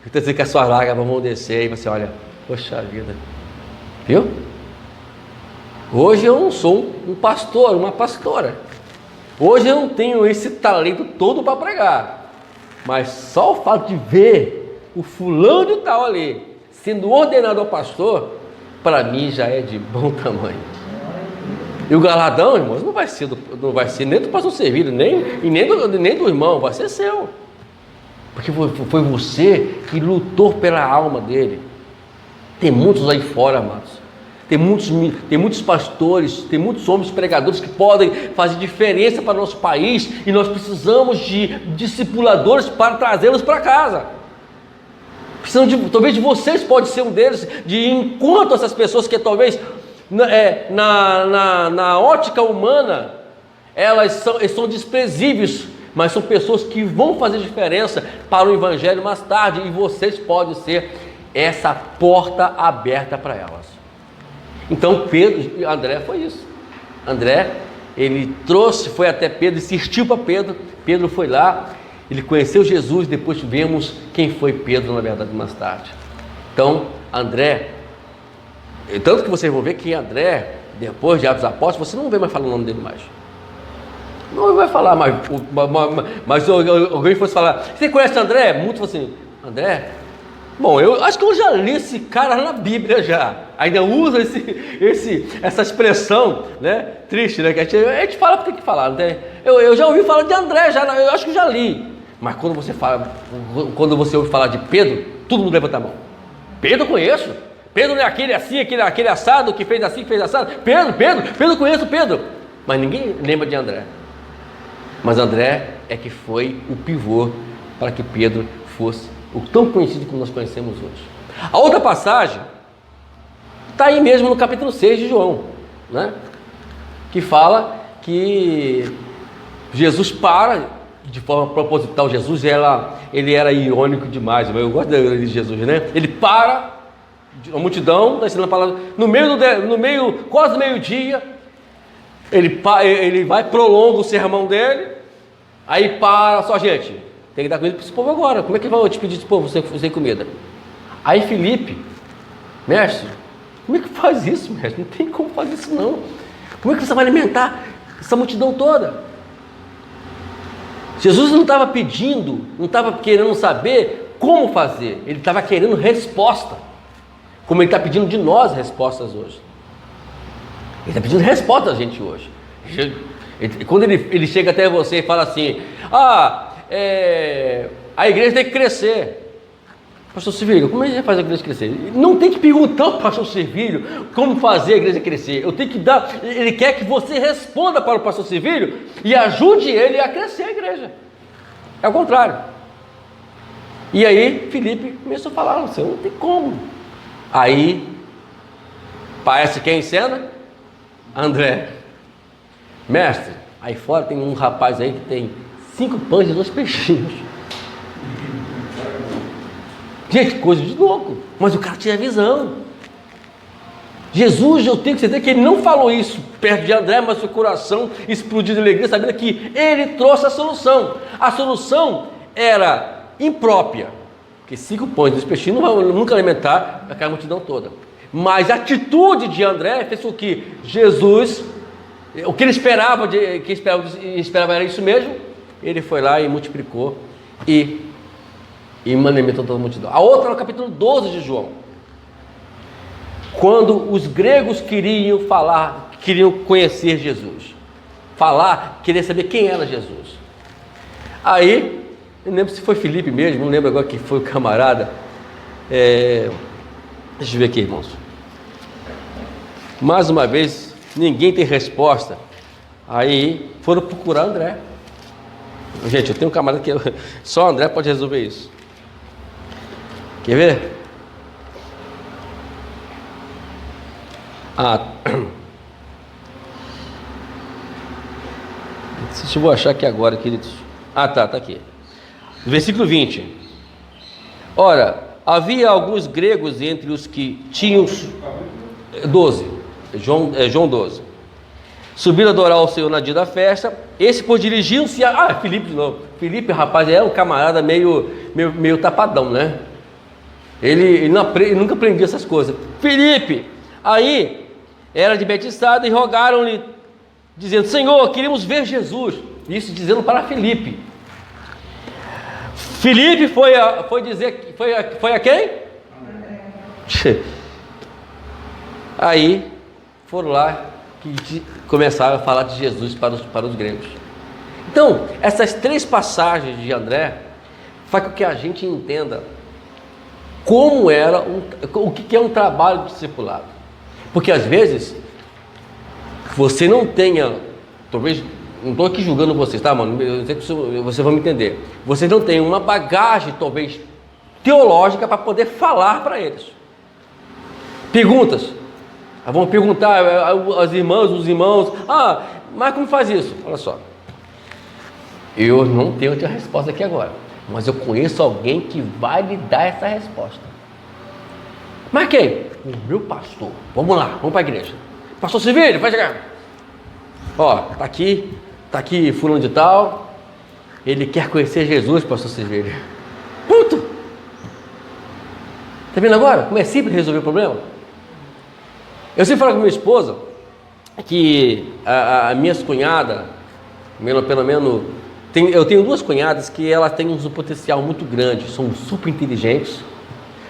estou dizendo que as suas lágrimas vão descer, e você olha, poxa vida, viu? Hoje eu não sou um pastor, uma pastora. Hoje eu não tenho esse talento todo para pregar. Mas só o fato de ver o fulano de tal ali sendo ordenado ao pastor, para mim já é de bom tamanho. E o galardão, irmãos, não vai ser nem do pastor servido, nem do irmão, vai ser seu. Porque foi você que lutou pela alma dele. Tem muitos aí fora, amados. Tem muitos pastores, tem muitos homens pregadores que podem fazer diferença para o nosso país, e nós precisamos de discipuladores para trazê-los para casa. Talvez de vocês pode ser um deles, enquanto essas pessoas que talvez na ótica humana elas são desprezíveis, mas são pessoas que vão fazer diferença para o evangelho mais tarde, e vocês podem ser essa porta aberta para elas. Então Pedro e André foi isso. André, ele foi até Pedro, insistiu para Pedro. Pedro foi lá, ele conheceu Jesus. Depois vemos quem foi Pedro na verdade mais tarde. Então André, tanto que vocês vão ver que André, depois de Atos dos Apóstolos, você não vê mais falar o nome dele mais. Não vai falar mais. Mas alguém fosse falar, você conhece André? Muitos falam assim, André? Bom, eu acho que eu já li esse cara na Bíblia já. Ainda usa essa expressão, né? Triste, né? Que a gente fala porque tem que falar, não tem? Eu já ouvi falar de André, eu acho que já li. Mas quando você ouve falar de Pedro, todo mundo levanta a mão. Pedro eu conheço. Pedro não é aquele assim, aquele assado que fez assim, que fez assado. Pedro, conheço Pedro. Mas ninguém lembra de André. Mas André é que foi o pivô para que Pedro fosse o tão conhecido como nós conhecemos hoje. A outra passagem está aí mesmo no capítulo 6 de João, né? Que fala que Jesus para de forma proposital. Jesus ele era irônico demais. Eu gosto de Jesus, né? Ele para, a multidão está ensinando a palavra no meio, quase meio-dia. Ele vai, prolonga o sermão dele, aí para, só gente, tem que dar comida para esse povo agora. Como é que vai te pedir esse povo sem comida? Aí Filipe, mestre, como é que faz isso, mestre? Não tem como fazer isso não. Como é que você vai alimentar essa multidão toda? Jesus não estava pedindo, não estava querendo saber como fazer, ele estava querendo resposta, como ele está pedindo de nós respostas hoje. Ele está pedindo resposta a gente hoje. Quando ele chega até você e fala assim: a igreja tem que crescer. Pastor Servilho, como é que faz a igreja crescer? Não tem que perguntar ao pastor Servilho como fazer a igreja crescer. Eu tenho que dar. Ele quer que você responda para o pastor Servilho e ajude ele a crescer a igreja. É o contrário. E aí Filipe começou a falar: você não tem como. Aí parece quem em cena? André. Mestre, aí fora tem um rapaz aí que tem 5 pães e 2 peixinhos. Gente, coisa de louco. Mas o cara tinha visão. Jesus, eu tenho que dizer que ele não falou isso perto de André, mas seu coração explodiu de alegria, sabendo que ele trouxe a solução. A solução era imprópria, porque 5 pães e 2 peixinhos não vão nunca alimentar aquela multidão toda. Mas a atitude de André fez com que Jesus, o que ele esperava, esperava era isso mesmo. Ele foi lá e multiplicou e alimentou toda a multidão. A outra no capítulo 12 de João, quando os gregos queriam conhecer Jesus, queria saber quem era Jesus. Aí, eu não lembro se foi Filipe mesmo, não lembro agora quem foi o camarada. Deixa eu ver aqui, irmãos. Mais uma vez, ninguém tem resposta. Aí foram procurar André. Gente, eu tenho um camarada que só André pode resolver isso. Quer ver? Deixa eu achar aqui agora, queridos. Tá aqui. Versículo 20. Ora, havia alguns gregos entre os que tinham 12, João 12. Subiram a adorar o Senhor na dia da festa. Esse, por dirigiam-se Filipe de novo. Filipe, rapaz, é um camarada meio tapadão, né? Ele nunca aprendia essas coisas. Filipe, aí, era de Betsaida, e rogaram-lhe, dizendo: Senhor, queremos ver Jesus. Isso dizendo para Filipe. Filipe foi a quem? Aí foram lá que começaram a falar de Jesus para os gregos. Então, essas 3 passagens de André faz com que a gente entenda como era o que é um trabalho de discipulado. Porque às vezes você não tenha, talvez, não estou aqui julgando vocês, tá, mano? Eu sei que vocês vão me entender. Você não tem uma bagagem, talvez, teológica para poder falar para eles. Perguntas. Vão perguntar as irmãs, os irmãos: mas como faz isso? Olha só, eu não tenho a resposta aqui agora, mas eu conheço alguém que vai lhe dar essa resposta. Mas quem? O meu pastor. Vamos lá, vamos para a igreja. Pastor Servilho, vai chegar. Tá aqui fulano de tal, ele quer conhecer Jesus, pastor Servilho. Ponto. Está vendo agora como é simples resolver o problema? Eu sempre falo com minha esposa que a minhas cunhadas, pelo menos, eu tenho 2 cunhadas que elas têm um potencial muito grande, são super inteligentes,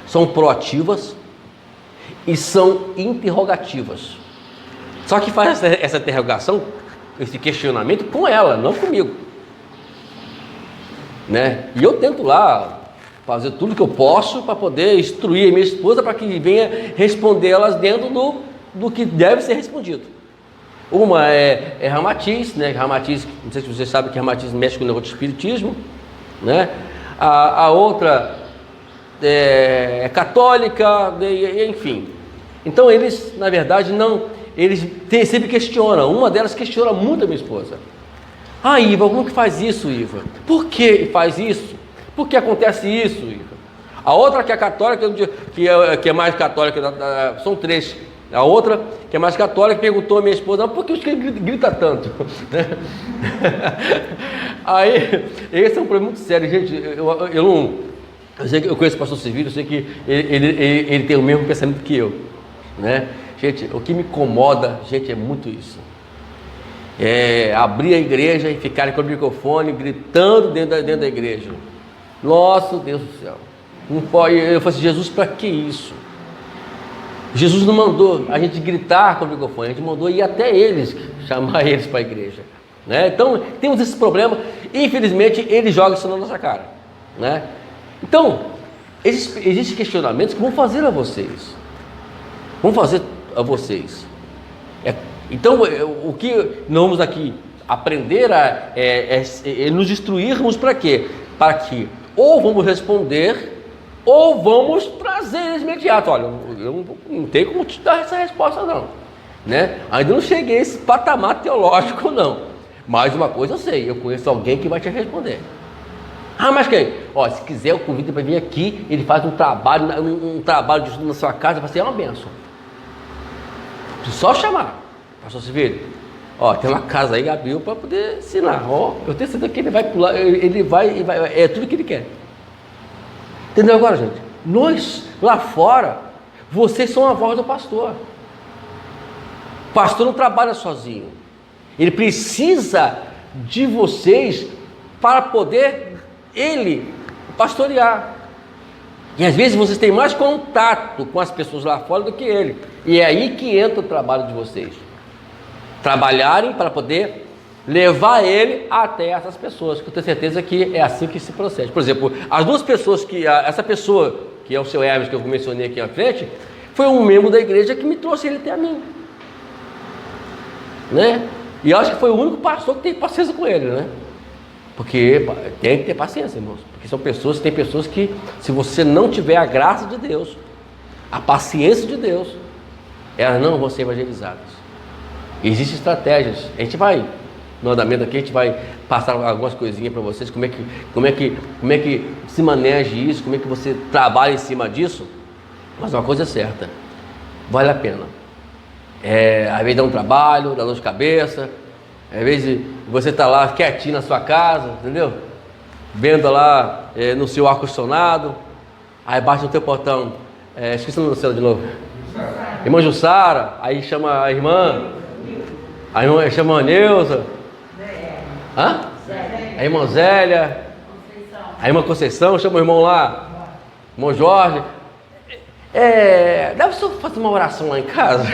são proativas e são interrogativas. Só que faz essa interrogação, esse questionamento com ela, não comigo, né? E eu tento lá fazer tudo que eu posso para poder instruir a minha esposa para que venha responder elas dentro do que deve ser respondido. Uma é Ramatiz, né? Ramatiz, não sei se vocês sabem que Ramatiz mexe com o negócio de espiritismo, né? A outra é católica, enfim. Então eles, na verdade, eles sempre questionam. Uma delas questiona muito a minha esposa. Ah, Iva, como que faz isso, Iva? Por que faz isso? Por que acontece isso, Iva? A outra que é católica, que é mais católica, são três. A outra, que é mais católica, perguntou à minha esposa, por que os que grita tanto? Aí, esse é um problema muito sério, gente. Eu sei que eu conheço o pastor Sevilho, eu sei que ele tem o mesmo pensamento que eu, né? Gente, o que me incomoda, gente, é muito isso. É abrir a igreja e ficarem com o microfone gritando dentro da igreja. Nossa, Deus do céu. Não pode. Eu falei assim, Jesus, para que isso? Jesus não mandou a gente gritar com o microfone, a gente mandou ir até eles, chamar eles para a igreja, né? Então, temos esse problema, e infelizmente ele joga isso na nossa cara, né? Então, existem questionamentos que vão fazer a vocês. Então, o que nós vamos aqui aprender é nos instruirmos para quê? Para que ou vamos responder, ou vamos trazer eles imediato. Olha, eu não tenho como te dar essa resposta não, né? Ainda não cheguei a esse patamar teológico não, mas uma coisa eu sei, eu conheço alguém que vai te responder. Ah, mas quem? Ó, se quiser eu convido para vir aqui, ele faz um trabalho de estudo na sua casa, vai ser uma bênção. Só chamar, pastor Sevilho, ó, tem uma casa aí, Gabriel, para poder ensinar, ó, eu tenho certeza que ele vai pular, ele vai, é tudo que ele quer. Entendeu agora, gente? Nós, lá fora, vocês são a voz do pastor. O pastor não trabalha sozinho. Ele precisa de vocês para poder ele pastorear. E às vezes vocês têm mais contato com as pessoas lá fora do que ele. E é aí que entra o trabalho de vocês. Trabalharem para poder levar ele até essas pessoas, que eu tenho certeza que é assim que se procede. Por exemplo, as duas pessoas essa pessoa, que é o seu Hermes, que eu mencionei aqui à frente, foi um membro da igreja que me trouxe ele até a mim, né? E eu acho que foi o único pastor que teve paciência com ele, né? Porque tem que ter paciência, irmãos, porque tem pessoas que, se você não tiver a graça de Deus, a paciência de Deus, elas não vão ser evangelizadas. Existem estratégias, a gente vai, no andamento aqui, a gente vai passar algumas coisinhas para vocês, como é que se maneja isso, como é que você trabalha em cima disso, mas uma coisa é certa, vale a pena. Às vezes dá um trabalho, dá dor de cabeça, às vezes você está lá quietinho na sua casa, entendeu? Vendo lá no seu ar-condicionado, aí bate no teu portão, esqueci o nome do céu de novo, irmã Jussara, aí chama a irmã chama a Neuza, a irmã Zélia, a irmã Conceição, chama o irmão lá, irmão Jorge. Deve só fazer uma oração lá em casa.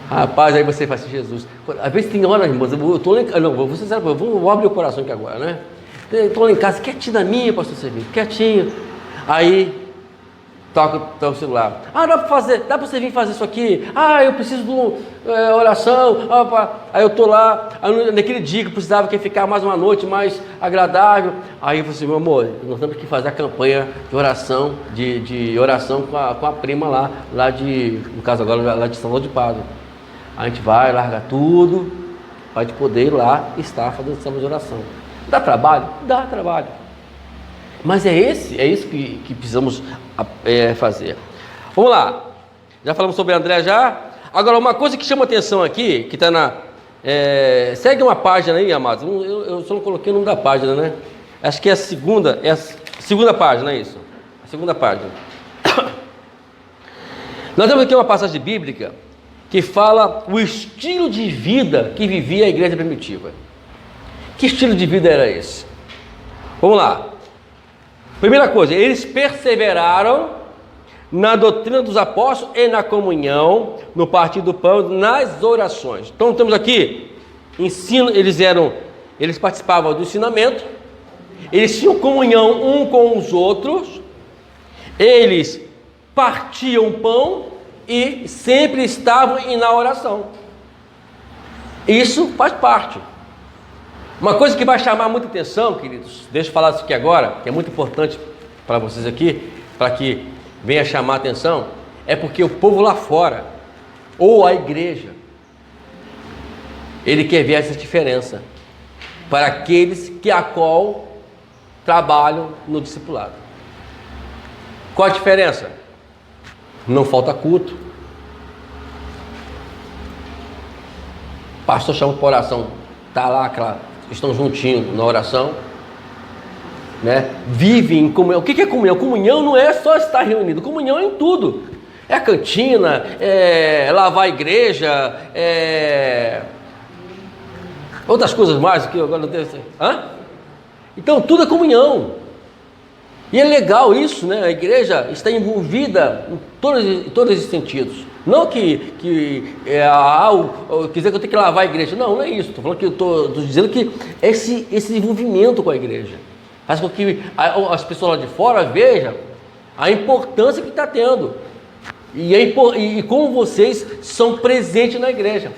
Rapaz, aí você faz assim, Jesus. Às vezes tem horas, irmãos, eu estou lá em casa, não, vou ser sincero, vou abrir o coração aqui agora, né? Estou lá em casa, quietinho da minha, pastor Sevilho, quietinho. Aí toca o celular. Dá para você vir fazer isso aqui? Eu preciso de uma oração. Aí eu estou lá, naquele dia que eu precisava que ficar mais uma noite mais agradável. Aí eu falei assim, meu amor, nós temos que fazer a campanha de oração, de oração com a prima lá no caso agora, lá de São Paulo de Padre. A gente vai, larga tudo, para poder ir lá e estar fazendo essa de oração. Dá trabalho? Dá trabalho. Mas é isso que precisamos fazer. Vamos lá. Já falamos sobre André já. Agora, uma coisa que chama atenção aqui, que está na... segue uma página aí, amados. Eu só não coloquei o nome da página, né? Acho que é a segunda página, é isso? A segunda página. Nós temos aqui uma passagem bíblica que fala o estilo de vida que vivia a igreja primitiva. Que estilo de vida era esse? Vamos lá. Primeira coisa, eles perseveraram na doutrina dos apóstolos e na comunhão, no partir do pão, nas orações. Então temos aqui ensino, eles participavam do ensinamento, eles tinham comunhão um com os outros, eles partiam pão e sempre estavam na oração. Isso faz parte. Uma coisa que vai chamar muita atenção, queridos, deixa eu falar isso aqui agora, que é muito importante para vocês aqui, para que venha chamar a atenção, é porque o povo lá fora, ou a igreja, ele quer ver essa diferença para aqueles que a qual trabalham no discipulado. Qual a diferença? Não falta culto. O pastor chama para oração, está lá, estão juntinhos na oração, né? Vivem em comunhão. O que é comunhão? Comunhão não é só estar reunido, comunhão é em tudo. É a cantina, é lavar a igreja, outras coisas mais que eu agora não tenho. Então tudo é comunhão. E é legal isso, né? A igreja está envolvida em todos esses sentidos. Não que quiser que eu tenha que lavar a igreja. Não é isso. Estou falando que estou dizendo que esse envolvimento com a igreja faz com que as pessoas lá de fora vejam a importância que está tendo. E como vocês são presentes na igreja.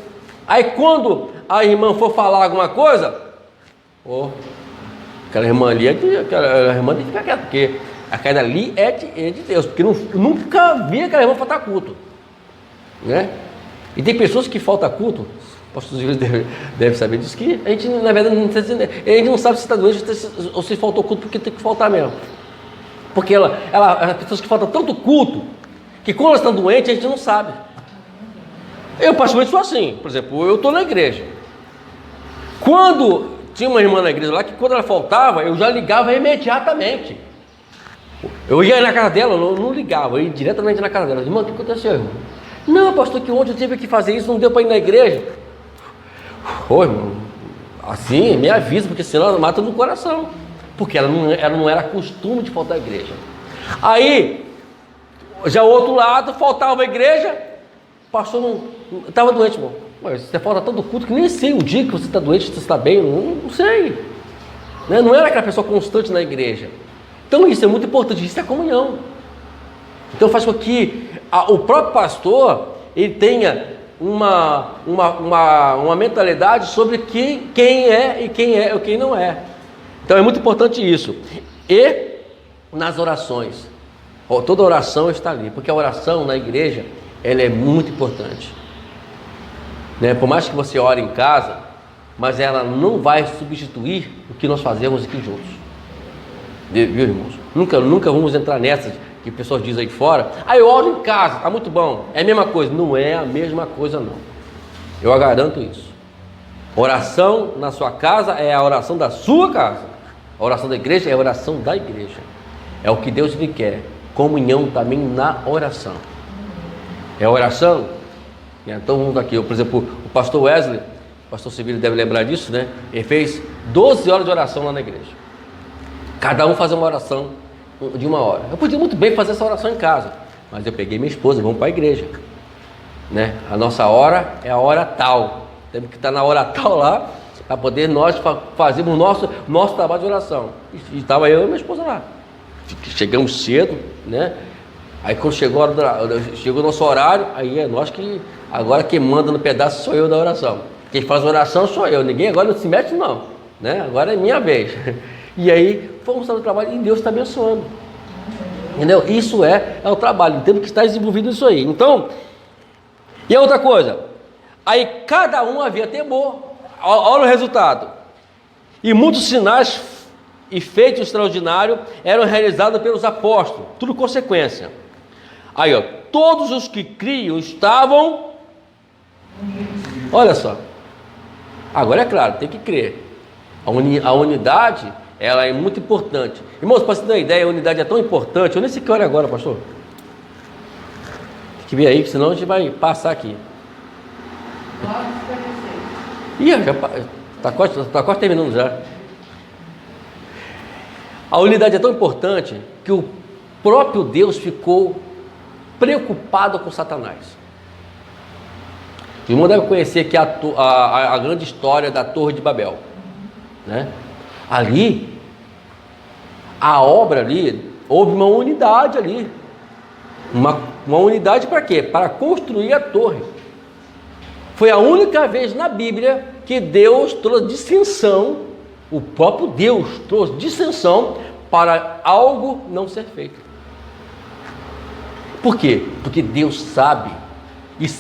Aí quando a irmã for falar alguma coisa, aquela irmã ali aquela irmã tem que ficar quieta, porque aquela ali é de Deus, porque nunca vi aquela irmã faltar culto, né? E tem pessoas que faltam culto, o pastor deve saber disso, que a gente na verdade não sabe se está doente ou se faltou culto, porque tem que faltar mesmo, porque as pessoas que faltam tanto culto, que quando elas estão doentes a gente não sabe. Eu particularmente sou assim, por exemplo, eu estou na igreja, quando tinha uma irmã na igreja lá que quando ela faltava, eu já ligava imediatamente. Eu ia na casa dela, não ligava, eu ia diretamente na casa dela. Irmã, o que aconteceu, irmão? Não, pastor, que ontem eu tive que fazer isso, não deu para ir na igreja. Irmão, assim, me avisa, porque senão ela mata no coração. Porque ela não era costume de faltar à igreja. Aí, já o outro lado, faltava a igreja, o pastor não estava doente, irmão. Mas você falta tanto culto que nem sei o dia que você está doente, se você está bem, não sei, né? Não era aquela pessoa constante na igreja. Então isso é muito importante, isso é comunhão. Então faz com que o próprio pastor ele tenha uma mentalidade sobre quem é e quem não é. Então é muito importante isso. E nas orações, toda oração está ali, porque a oração na igreja ela é muito importante. Né? Por mais que você ore em casa, mas ela não vai substituir o que nós fazemos aqui juntos. Viu, irmãos? Nunca vamos entrar nessas que pessoas dizem aí fora. Eu oro em casa, está muito bom. É a mesma coisa. Não é a mesma coisa, não. Eu garanto isso. Oração na sua casa é a oração da sua casa. A oração da igreja é a oração da igreja. É o que Deus lhe quer. Comunhão também na oração. É a oração. Então vamos aqui, por exemplo, o pastor Wesley, o pastor Civil deve lembrar disso, né? Ele fez 12 horas de oração lá na igreja. Cada um faz uma oração de 1 hora. Eu podia muito bem fazer essa oração em casa, mas eu peguei minha esposa, vamos para a igreja, né? A nossa hora é a hora tal. Temos que estar na hora tal lá, para poder nós fazermos o nosso trabalho de oração. E estava eu e minha esposa lá. Chegamos cedo, né? Aí quando chegou o nosso horário, aí é nós que... Agora quem manda no pedaço sou eu da oração. Quem faz oração sou eu. Ninguém agora não se mete não, né? Agora é minha vez. E aí fomos fazer o trabalho e Deus está abençoando. Entendeu? Isso é o trabalho. Temos que estar desenvolvido nisso aí. Então, e a outra coisa. Aí cada um havia temor. Olha o resultado. E muitos sinais e feitos extraordinários eram realizados pelos apóstolos. Tudo consequência. Aí, todos os que criam estavam... Olha só. Agora é claro, tem que crer. A unidade, ela é muito importante. Irmãos, para você ter uma ideia, a unidade é tão importante. Eu nem sei que hora é agora, pastor. Tem que ver aí, senão a gente vai passar aqui. 9h56. Já está quase terminando já. A unidade é tão importante que o próprio Deus ficou preocupado com Satanás. O irmão deve conhecer aqui a grande história da Torre de Babel, né? Ali, a obra ali, houve uma unidade ali. Uma unidade para quê? Para construir a torre. Foi a única vez na Bíblia que Deus trouxe dissensão, o próprio Deus trouxe dissensão para algo não ser feito. Por quê? Porque Deus sabe,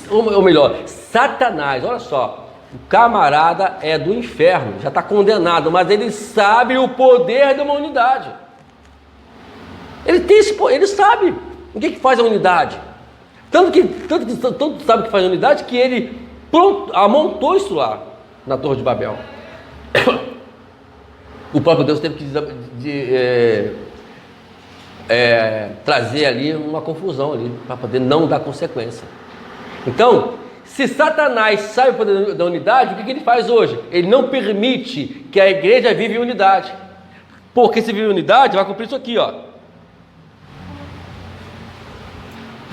ou melhor, Satanás, olha só, o camarada é do inferno, já está condenado, mas ele sabe o poder de uma unidade. Ele tem esse poder, ele sabe o que faz a unidade. Tanto sabe o que faz a unidade que ele amontou isso lá na Torre de Babel. O próprio Deus teve que trazer ali uma confusão ali para poder não dar consequência. Então, se Satanás sabe o poder da unidade, o que ele faz hoje? Ele não permite que a igreja viva em unidade. Porque se vive em unidade, vai cumprir isso aqui, ó.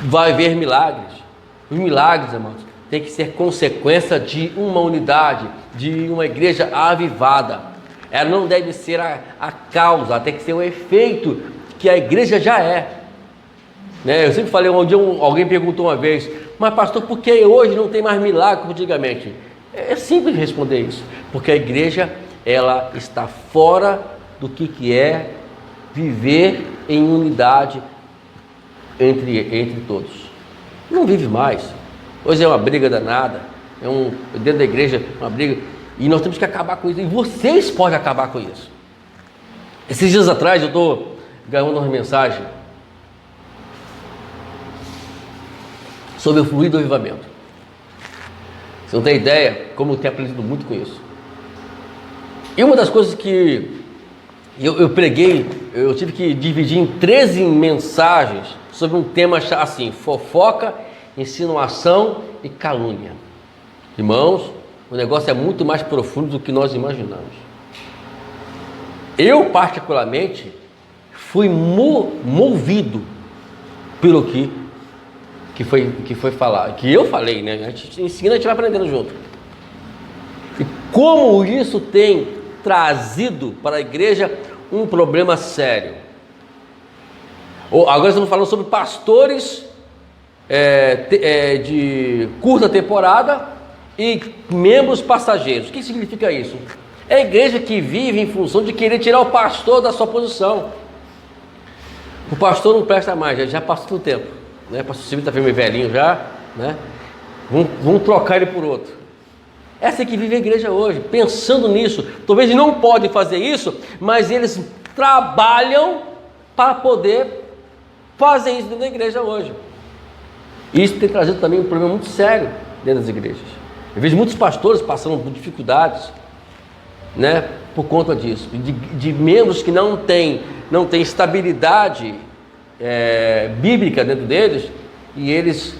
Vai haver milagres. Os milagres, irmãos, tem que ser consequência de uma unidade, de uma igreja avivada. Ela não deve ser a causa, tem que ser o efeito que a igreja já é. Eu sempre falei, um dia alguém perguntou uma vez, mas pastor, por que hoje não tem mais milagre como antigamente? É simples responder isso, porque a igreja, ela está fora do que é viver em unidade entre todos. Não vive mais. Hoje é uma briga danada, dentro da igreja uma briga, e nós temos que acabar com isso, e vocês podem acabar com isso. Esses dias atrás eu estou gravando uma mensagem sobre o fluir do avivamento. Você não tem ideia como eu tenho aprendido muito com isso. E uma das coisas que eu preguei, eu tive que dividir em 13 mensagens sobre um tema assim: fofoca, insinuação e calúnia. Irmãos, o negócio é muito mais profundo do que nós imaginamos. Eu, particularmente, fui movido pelo que foi falar, que eu falei, né? A gente ensina, a gente vai aprendendo junto. E como isso tem trazido para a igreja um problema sério. Agora estamos falando sobre pastores de curta temporada e membros passageiros. O que significa isso? É a igreja que vive em função de querer tirar o pastor da sua posição. O pastor não presta mais, já passou o tempo, né? O pastor Silvio está meio velhinho já, né? Vamos trocar ele por outro. Essa é que vive a igreja hoje, pensando nisso. Talvez eles não podem fazer isso, mas eles trabalham para poder fazer isso dentro da igreja hoje. Isso tem trazido também um problema muito sério dentro das igrejas. Eu vejo muitos pastores passando por dificuldades, né, por conta disso, de membros que não têm estabilidade bíblica dentro deles, e eles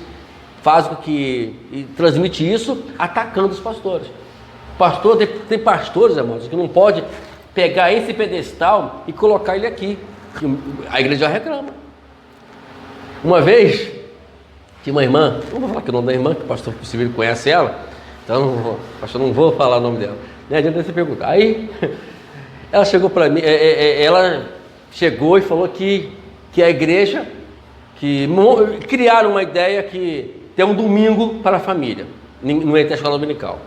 fazem e transmitem isso atacando os pastores. Tem pastores, irmãos, que não pode pegar esse pedestal e colocar ele aqui. A igreja já reclama. Uma vez, tinha uma irmã, não vou falar que é o nome da irmã, que o pastor Silvio conhece ela, então pastor, não vou falar o nome dela. Nem adianta você perguntar. Aí, ela chegou para mim, ela chegou e falou que a igreja, criaram uma ideia que tem um domingo para a família, no meio da escola dominical.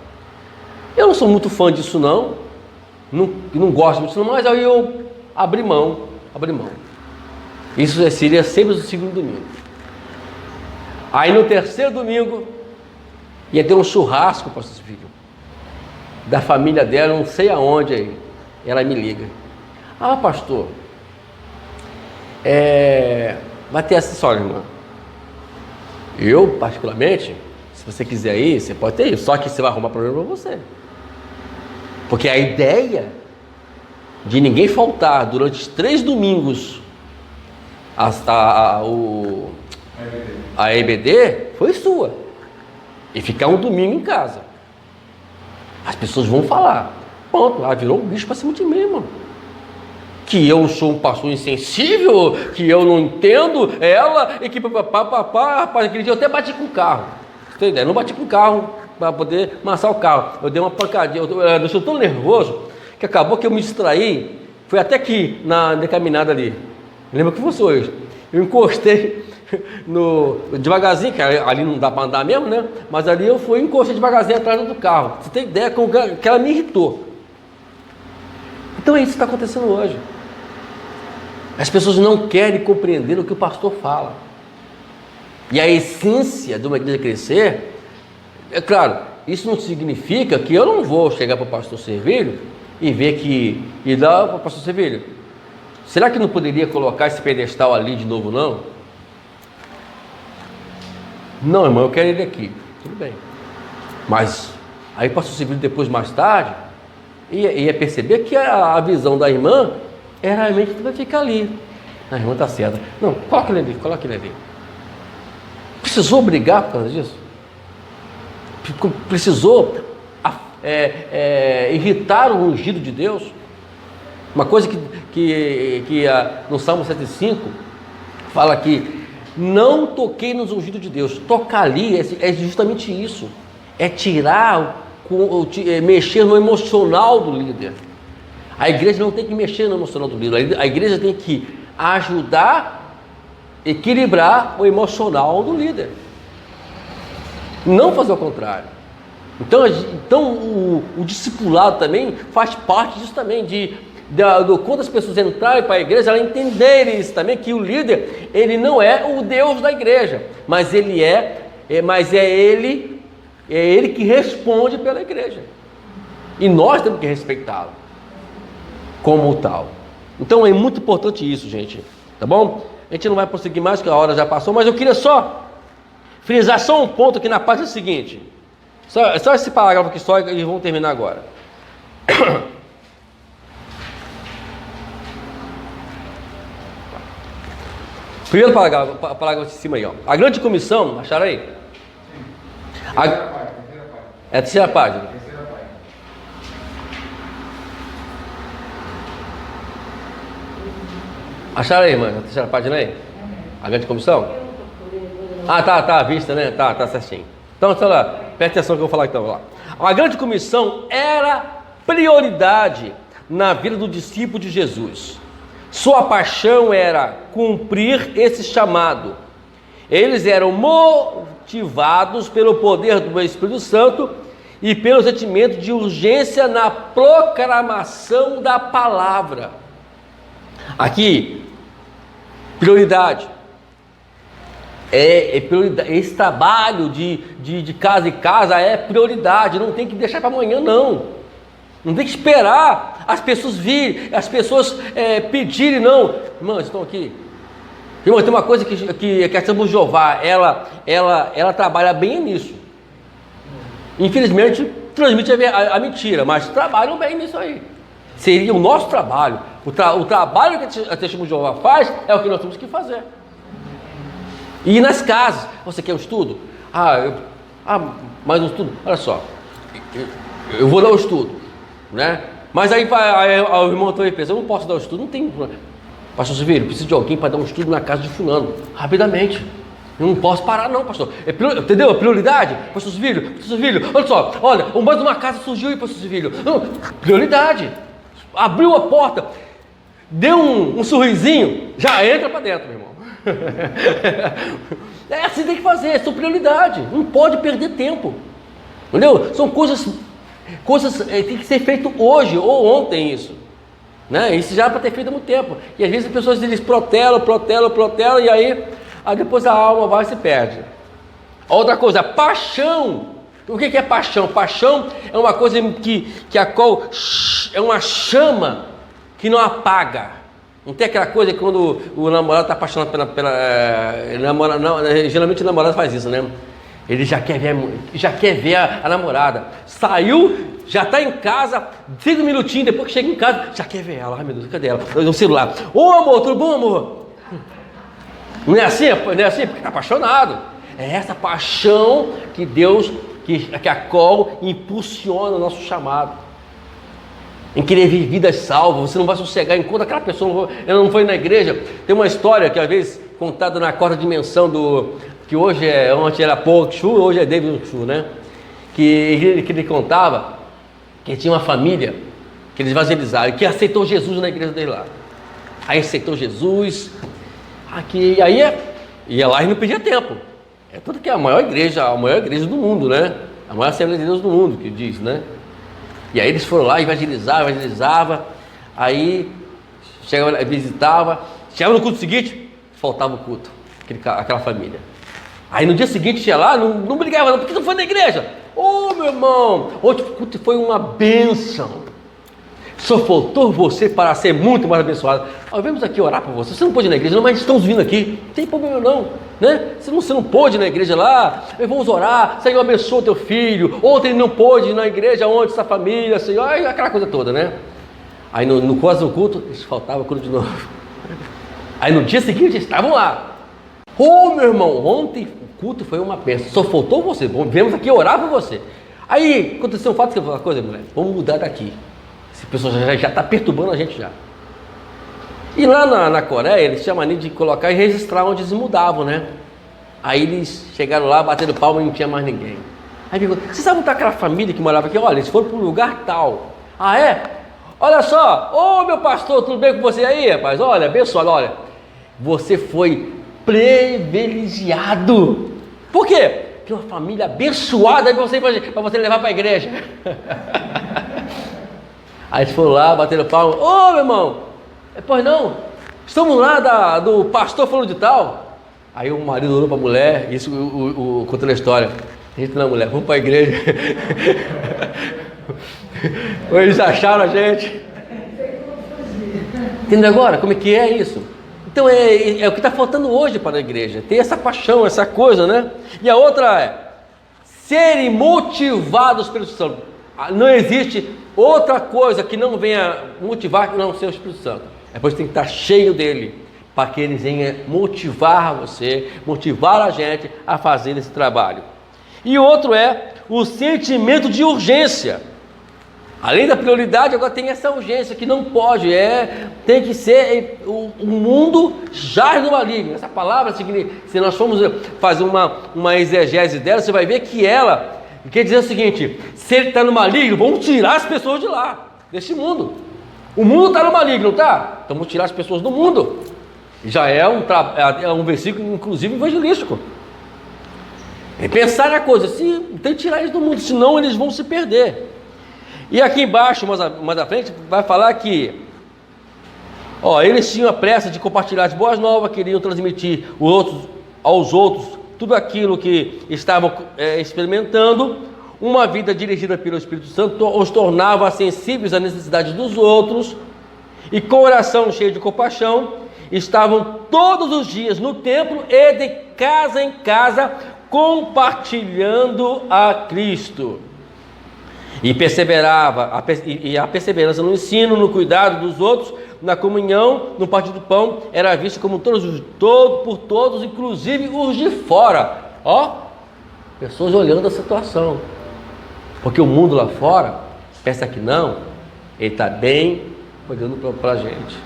Eu não sou muito fã disso não gosto disso não, mas aí eu abri mão. Isso seria sempre o segundo domingo. Aí no terceiro domingo, ia ter um churrasco, pastor Silvio, da família dela, não sei aonde aí. Ela me liga: ah, pastor, vai ter essa história, irmã. Eu, particularmente, se você quiser ir, você pode ter isso, só que você vai arrumar problema para você. Porque a ideia de ninguém faltar durante os 3 domingos a EBD foi sua. E ficar um domingo em casa. As pessoas vão falar. Pronto, ela virou um bicho para cima de mim, irmão. Que eu sou um pastor insensível, que eu não entendo ela, e que rapaz, aquele dia eu até bati com o carro. Você tem ideia? Eu não bati com o carro para poder amassar o carro. Eu dei uma pancadinha, eu estou tão nervoso que acabou que eu me distraí. Foi até aqui na caminhada ali. Lembra que fosse hoje. Eu encostei devagarzinho, que ali não dá para andar mesmo, né? Mas ali eu fui e encostei devagarzinho atrás do carro. Você tem ideia como que ela me irritou. Então é isso que está acontecendo hoje. As pessoas não querem compreender o que o pastor fala. E a essência de uma igreja crescer, é claro, isso não significa que eu não vou chegar para o pastor Servilho e ver que, e dar para o pastor Servilho, será que não poderia colocar esse pedestal ali de novo, não? Não, irmão, eu quero ele aqui. Tudo bem. Mas aí o pastor Servilho depois, mais tarde, ia perceber que a visão da irmã era realmente que vai ficar ali. A irmã está certa. Não, coloca ele ali. Precisou brigar por causa disso? Precisou irritar o ungido de Deus? Uma coisa que no Salmo 105 fala que não toquei nos ungidos de Deus. Tocar ali é justamente isso. É tirar, mexer no emocional do líder. A igreja não tem que mexer no emocional do líder. A igreja tem que ajudar, equilibrar o emocional do líder. Não fazer o contrário. Então o discipulado também faz parte disso também, quando as pessoas entrarem para a igreja, elas entenderem isso também, que o líder, ele não é o Deus da igreja, mas é ele que responde pela igreja. E nós temos que respeitá-lo como tal. Então é muito importante isso, gente. Tá bom? A gente não vai prosseguir mais, que a hora já passou, mas eu queria só frisar só um ponto aqui na página seguinte. Só esse parágrafo aqui só e vamos terminar agora. Primeiro parágrafo de cima aí, ó. A grande comissão, acharam aí? Terceira página. É a terceira página. Acharam aí, mano? A terceira página aí? A grande comissão? Ah, tá à vista, né? Tá certinho. Então, sei lá, presta atenção que eu vou falar então. Lá. A grande comissão era prioridade na vida do discípulo de Jesus. Sua paixão era cumprir esse chamado. Eles eram motivados pelo poder do Espírito Santo e pelo sentimento de urgência na proclamação da palavra. Aqui, prioridade. Prioridade. Esse trabalho de casa em casa é prioridade. Não tem que deixar para amanhã, não. Não tem que esperar as pessoas virem, as pessoas pedirem, não. Irmãos, estão aqui. Irmão, tem uma coisa que a Assembleia de Jeová, ela trabalha bem nisso. Infelizmente, transmite a mentira, mas trabalham bem nisso aí. Seria o nosso trabalho. O trabalho que a Testemunha de Jeová faz é o que nós temos que fazer. E nas casas, você quer um estudo? Mais um estudo? Olha só, eu vou dar o estudo, né? Mas aí o irmão também pensa, eu não posso dar o estudo, não tem. Pastor Silveiro, preciso de alguém para dar um estudo na casa de fulano, rapidamente. Eu não posso parar não, pastor. Entendeu? A prioridade? Pastor Silveiro, olha só, olha, mais uma casa surgiu aí, pastor Silveiro. Prioridade. Abriu a porta, deu um sorrisinho, já entra para dentro, meu irmão. É assim que tem que fazer, é sua prioridade. Não pode perder tempo. Entendeu? São coisas tem que ser feito hoje ou ontem isso. Né? Isso já é para ter feito há muito tempo. E às vezes as pessoas eles protelam, e aí depois a alma vai e se perde. Outra coisa, paixão. O que é paixão? Paixão é uma coisa é uma chama que não apaga. Não tem aquela coisa que quando o namorado está apaixonado geralmente o namorado faz isso, né? Ele já quer ver a namorada. Saiu, já está em casa, 5 minutinhos, depois que chega em casa, já quer ver ela. Ai meu Deus, cadê ela? No celular. Ô amor, tudo bom, amor? Não é assim? Porque está apaixonado. É essa paixão que Deus, que a qual impulsiona o nosso chamado. Em querer ver vidas salvas. Você não vai sossegar enquanto aquela pessoa não foi na igreja. Tem uma história que às vezes contada na quarta dimensão que ontem era Paul Chu, hoje é David Chu, né? Que ele contava que tinha uma família que eles evangelizaram, que aceitou Jesus na igreja dele lá. Aí aceitou Jesus, Aqui, aí ia lá e não perdia tempo. É tudo que é a maior igreja do mundo, né? A maior Assembleia de Deus do mundo, que diz, né? E aí eles foram lá, evangelizava, aí chegava, visitava, chegava no culto seguinte, faltava o culto, aquela família. Aí no dia seguinte ia lá, não brigava não, por que não foi na igreja? Ô meu irmão, hoje o culto foi uma bênção. Só faltou você para ser muito mais abençoado. Nós vamos aqui orar por você. Você não pode ir na igreja, não, mas estamos vindo aqui. Não tem problema não, né? Você não pôde ir na igreja lá, vamos orar. Senhor, abençoa teu filho. Ontem não pôde ir na igreja, onde essa família, Senhor, aquela coisa toda, né? Aí no quase no culto, eles faltavam culto de novo. Aí no dia seguinte, eles estavam lá. Ô meu irmão, ontem o culto foi uma bênção. Só faltou você. Viemos aqui orar por você. Aí aconteceu um fato que eu falei, uma coisa, mulher, vamos mudar daqui. Essa pessoa já está perturbando a gente já. E lá na Coreia, eles tinham a mania de colocar e registrar onde eles mudavam, né? Aí eles chegaram lá, bateram palma e não tinha mais ninguém. Aí perguntou, você sabe onde está aquela família que morava aqui? Olha, eles foram para um lugar tal. Ah, é? Olha só, ô meu pastor, tudo bem com você aí, rapaz? Olha, abençoado, olha. Você foi privilegiado. Por quê? Porque uma família abençoada para você levar para a igreja. Aí eles foram lá, bateram palma. Ô meu irmão, pois não, estamos lá do pastor falando de tal. Aí o marido olhou para a mulher, isso contando a história. A gente não, mulher, vamos para a igreja. Eles acharam a gente. Entendeu agora como é que é isso? Então é o que está faltando hoje para a igreja. Ter essa paixão, essa coisa, né? E a outra é serem motivados pelo Espírito Santo. Não existe outra coisa que não venha motivar que não seja o Espírito Santo. Depois tem que estar cheio dele, para que ele venha motivar você, motivar a gente a fazer esse trabalho. E outro é o sentimento de urgência. Além da prioridade, agora tem essa urgência que não pode, tem que ser, o mundo jaz no maligno. Essa palavra, se nós formos fazer uma exegese dela, você vai ver que ela quer dizer o seguinte: se ele está no maligno, vamos tirar as pessoas de lá, desse mundo. O mundo está no maligno, não está? Então vamos tirar as pessoas do mundo. Já é um versículo, inclusive, evangelístico. É pensar na coisa, tem que tirar eles do mundo, senão eles vão se perder. E aqui embaixo, mais à frente, vai falar que eles tinham a pressa de compartilhar as boas novas, queriam transmitir aos outros tudo aquilo que estavam experimentando. Uma vida dirigida pelo Espírito Santo os tornava sensíveis às necessidades dos outros, e com oração cheia de compaixão, estavam todos os dias no templo e de casa em casa compartilhando a Cristo. E a perseverança no ensino, no cuidado dos outros, na comunhão, no partir do pão, era vista como por todos, inclusive os de fora. Pessoas olhando a situação. Porque o mundo lá fora pensa que não, ele está bem olhando para a gente.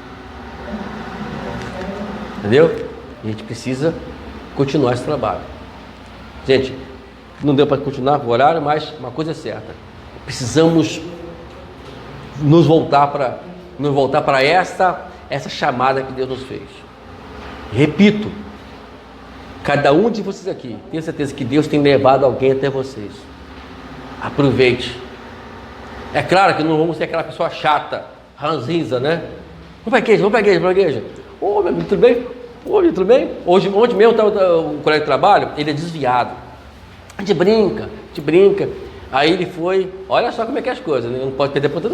Entendeu? E a gente precisa continuar esse trabalho. Gente, não deu para continuar o horário, mas uma coisa é certa: precisamos nos voltar para essa chamada que Deus nos fez. Repito, cada um de vocês aqui, tenho certeza que Deus tem levado alguém até vocês. Aproveite. É claro que não vamos ser aquela pessoa chata, ranzinza, né? Vamos para a igreja. Ô, meu amigo, tudo bem? Ô, meu, tudo bem? Ontem mesmo estava o colega de trabalho, ele é desviado. A gente brinca. Aí ele foi, olha só como é que é as coisas, né? Não pode perder a oportunidade.